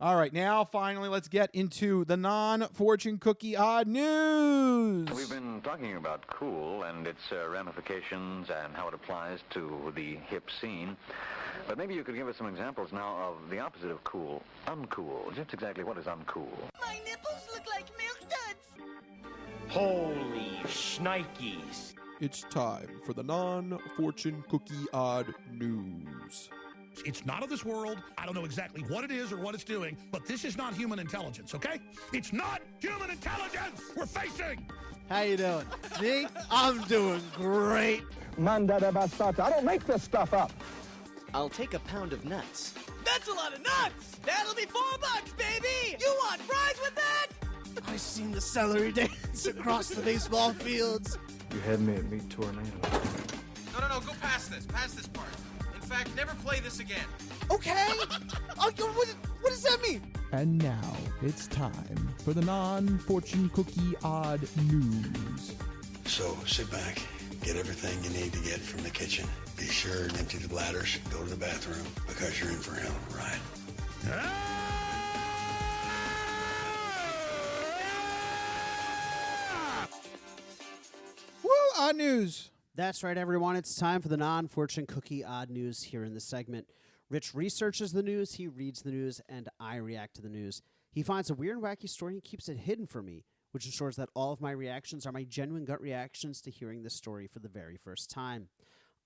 All right, now finally, let's get into the non-fortune cookie odd news. We've been talking about cool and its ramifications and how it applies to the hip scene. But maybe you could give us some examples now of the opposite of cool, uncool. Just exactly what is uncool? My nipples look like milk duds. Holy shnikes. It's time for the non-fortune cookie odd news. It's not of this world. I don't know exactly what it is or what it's doing, but this is not human intelligence, okay? It's not human intelligence we're facing! How you doing? Me? I'm doing great. Mandada bastata. I don't make this stuff up. I'll take a pound of nuts. That's a lot of nuts! That'll be $4, baby! You want fries with that? I seen the celery dance across the baseball fields. You had me at Meat Tornado. No, go past this. Past this part. In fact, never play this again. Okay. What does that mean? And now it's time for the non-fortune cookie odd news. So sit back, get everything you need to get from the kitchen. Be sure and empty the bladders, go to the bathroom, because you're in for a hell of a ride. Woo, odd news. That's right, everyone. It's time for the non-fortune cookie odd news here in the segment. Rich researches the news, he reads the news, and I react to the news. He finds a weird and wacky story and keeps it hidden from me, which ensures that all of my reactions are my genuine gut reactions to hearing this story for the very first time.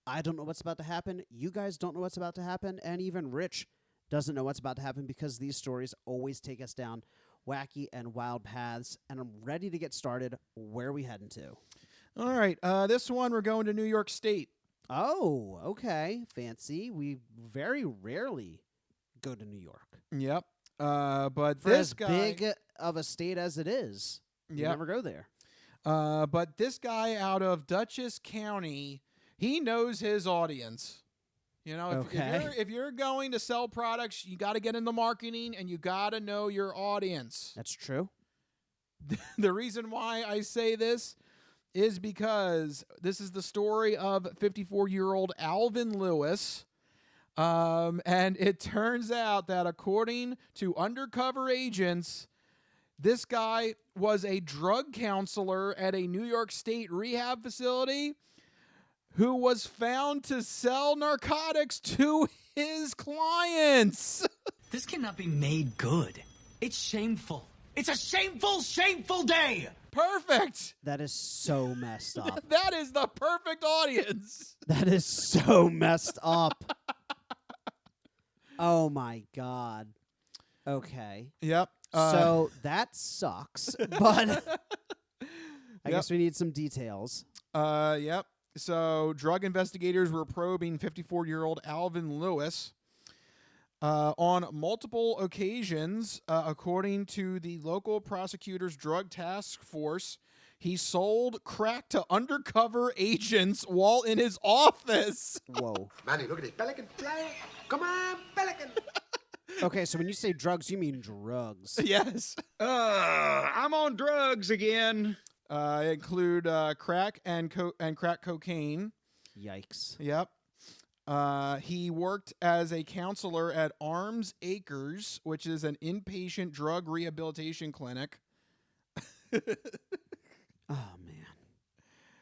I don't know what's about to happen, you guys don't know what's about to happen, and even Rich doesn't know what's about to happen because these stories always take us down wacky and wild paths, and I'm ready to get started. Where are we heading to? All right, this one we're going to New York State. Oh, okay. Fancy. We very rarely go to New York. Yep. But for this as guy, big of a state as it is, you never go there. But this guy out of Dutchess County, he knows his audience. You know, if you're going to sell products, you got to get into marketing and you got to know your audience. That's true. The reason why I say this is because this is the story of 54-year-old Alvin Lewis. And it turns out that according to undercover agents, This guy was a drug counselor at a New York State rehab facility who was found to sell narcotics to his clients. This cannot be made good. It's shameful. It's a shameful, shameful day. Perfect. That is so messed up. That is the perfect audience. That is so messed up. Oh my God. Okay. Yep. So that sucks, but I guess we need some details. Yep. So drug investigators were probing 54-year-old Alvin Lewis on multiple occasions. According to the local prosecutor's drug task force, he sold crack to undercover agents while in his office. Whoa. Manny, look at this pelican fly. Come on, pelican. Okay, so when you say drugs, you mean drugs. Yes. I'm on drugs again. Include crack and crack cocaine. Yikes. Yep. He worked as a counselor at Arms Acres, which is an inpatient drug rehabilitation clinic. Oh, man.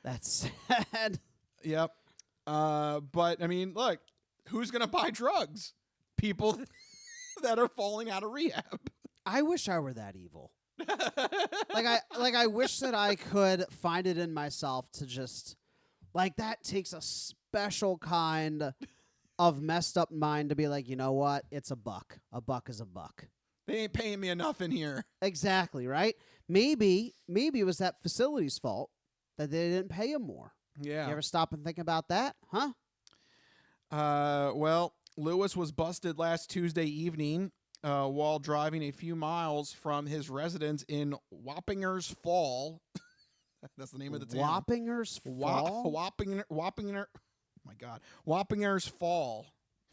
That's sad. Yep. But, I mean, look, who's going to buy drugs? People that are falling out of rehab. I wish I were that evil. I wish that I could find it in myself to just, like, that takes a special kind of messed up mind to be like, you know what? It's a buck. A buck is a buck. They ain't paying me enough in here. Exactly, right? Maybe it was that facility's fault that they didn't pay him more. Yeah. You ever stop and think about that? Huh? Well, Lewis was busted last Tuesday evening while driving a few miles from his residence in Wappingers Fall. That's the name of the town. Wappingers Fall? Wappinger. Oh, my God. Wappingers Falls.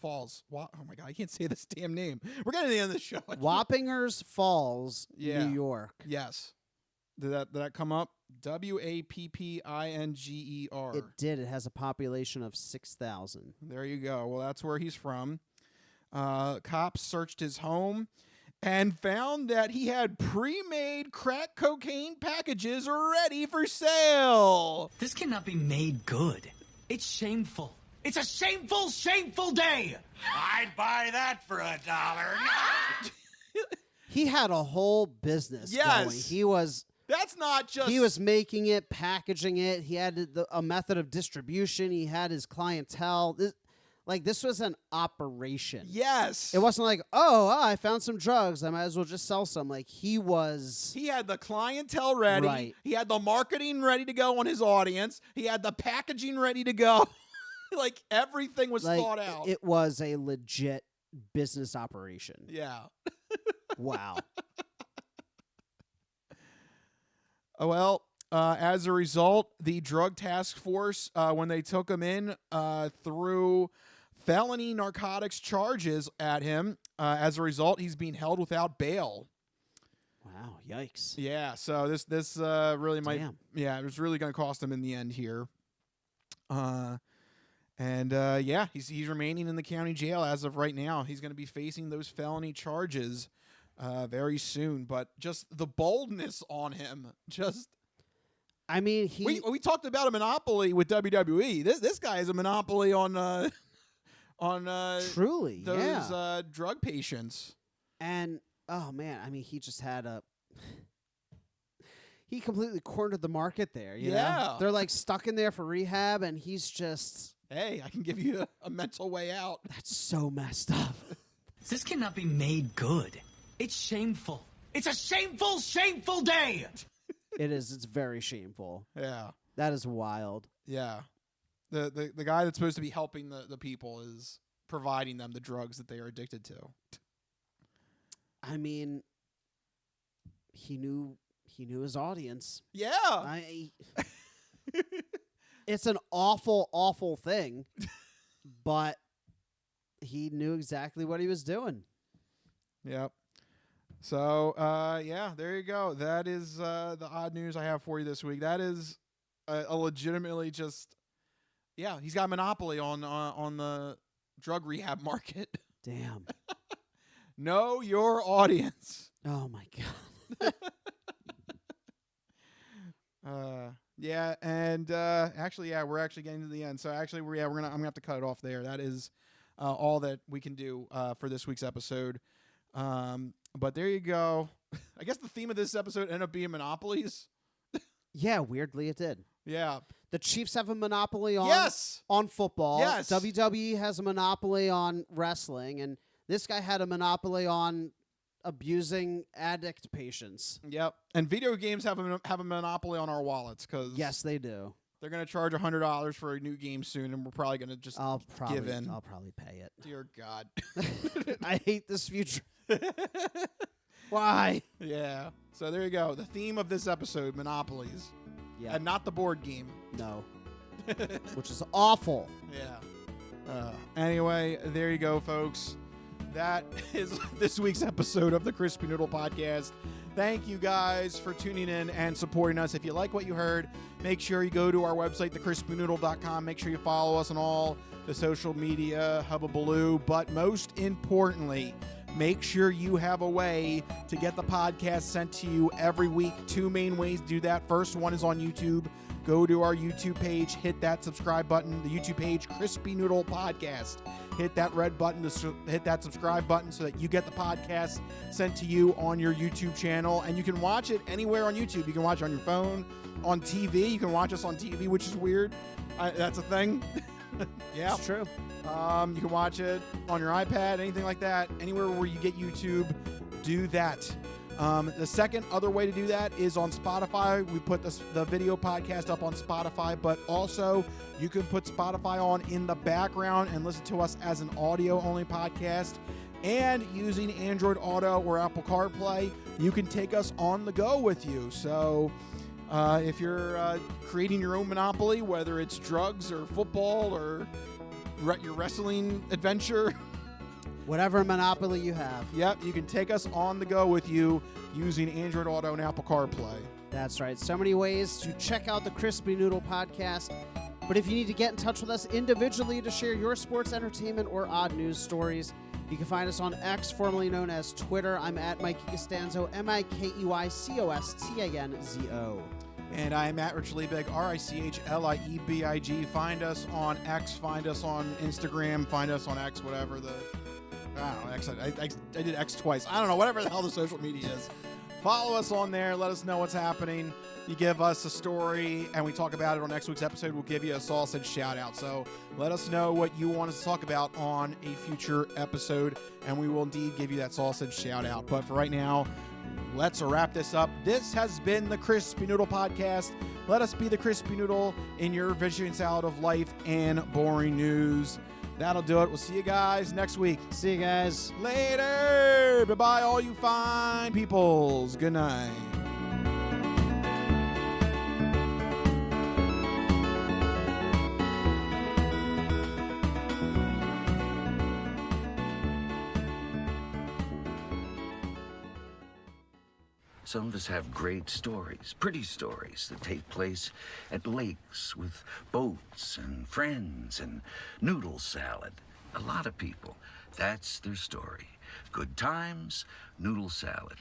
Oh, my God. I can't say this damn name. We're getting to the end of the show. Wappingers Falls, Yeah. New York. Yes. Did that come up? Wappingер. It did. It has a population of 6,000. There you go. Well, that's where he's from. Cops searched his home and found that he had pre-made crack cocaine packages ready for sale. This cannot be made good. It's shameful. It's a shameful, shameful day. I'd buy that for $1. He had a whole business Yes. going. He was... That's not just... He was making it, packaging it. He had a method of distribution. He had his clientele. This was an operation. Yes. It wasn't like, I found some drugs. I might as well just sell some. Like, he was... He had the clientele ready. Right. He had the marketing ready to go on his audience. He had the packaging ready to go. Like, everything was thought out. It was a legit business operation. Yeah. Wow. Well, as a result, the drug task force, when they took him in, threw felony narcotics charges at him. As a result, he's being held without bail. Wow, yikes. Yeah, so this really might... Damn. Yeah, it was really going to cost him in the end here. He's remaining in the county jail as of right now. He's going to be facing those felony charges very soon. But just the boldness on him, I mean, we talked about a monopoly with WWE. This guy is a monopoly on truly those drug patients. And oh man, I mean, he just had he completely cornered the market there. You know? They're like stuck in there for rehab, and he's just, hey, I can give you a mental way out. That's so messed up. This cannot be made good. It's shameful. It's a shameful, shameful day. It is. It's very shameful. Yeah. That is wild. Yeah. The guy that's supposed to be helping the people is providing them the drugs that they are addicted to. I mean, he knew his audience. Yeah. It's an awful, awful thing, but he knew exactly what he was doing. Yep. So, there you go. That is the odd news I have for you this week. That is a legitimately just, he's got a monopoly on the drug rehab market. Damn. Know your audience. Oh, my God. Yeah, and actually, yeah, we're actually getting to the end. So actually, I'm gonna have to cut it off there. That is all that we can do for this week's episode. But there you go. I guess the theme of this episode ended up being Monopolies. Yeah, weirdly it did. Yeah. The Chiefs have a monopoly on on football. Yes. WWE has a monopoly on wrestling, and this guy had a monopoly on abusing addict patients. Yep. And video games have a monopoly on our wallets because yes, they do. They're going to charge $100 for a new game soon, and we're probably going to just give in. I'll probably pay it. Dear God. I hate this future. Why? Yeah. So there you go. The theme of this episode, Monopolies. Yeah. And not the board game. No. Which is awful. Yeah. Anyway, there you go, folks. That is this week's episode of the Crispy Noodle Podcast. Thank you guys for tuning in and supporting us. If you like what you heard, make sure you go to our website, thecrispynoodle.com. Make sure you follow us on all the social media, hubbabaloo. But most importantly, make sure you have a way to get the podcast sent to you every week. 2 main ways to do that. First one is on YouTube. Go to our YouTube page, hit that subscribe button. The YouTube page, Crispy Noodle Podcast. Hit that red button to hit that subscribe button so that you get the podcast sent to you on your YouTube channel. And you can watch it anywhere on YouTube. You can watch it on your phone, on TV. You can watch us on TV, which is weird. That's a thing. Yeah. It's true. You can watch it on your iPad, anything like that. Anywhere where you get YouTube, do that. The second other way to do that is on Spotify. We put the video podcast up on Spotify, but also you can put Spotify on in the background and listen to us as an audio-only podcast. And using Android Auto or Apple CarPlay, you can take us on the go with you. So if you're creating your own monopoly, whether it's drugs or football or your wrestling adventure, whatever monopoly you have. Yep, you can take us on the go with you using Android Auto and Apple CarPlay. That's right. So many ways to check out the Crispy Noodle Podcast. But if you need to get in touch with us individually to share your sports, entertainment, or odd news stories, you can find us on X, formerly known as Twitter. I'm at Mikey Costanzo, MikeyCostanzo. And I'm at Rich Liebig, RichLiebig. Find us on X, find us on Instagram, find us on X, whatever the... I don't know, X, I did X twice. I don't know, whatever the hell the social media is. Follow us on there. Let us know what's happening. You give us a story, and we talk about it on next week's episode. We'll give you a sausage shout-out. So let us know what you want us to talk about on a future episode, and we will indeed give you that sausage shout-out. But for right now, let's wrap this up. This has been the Crispy Noodle Podcast. Let us be the Crispy Noodle in your vegetarian salad of life and boring news. That'll do it. We'll see you guys next week. See you guys. Later. Bye-bye, all you fine peoples. Good night. Some of us have great stories, pretty stories that take place at lakes with boats and friends and noodle salad. A lot of people, that's their story. Good times, noodle salad.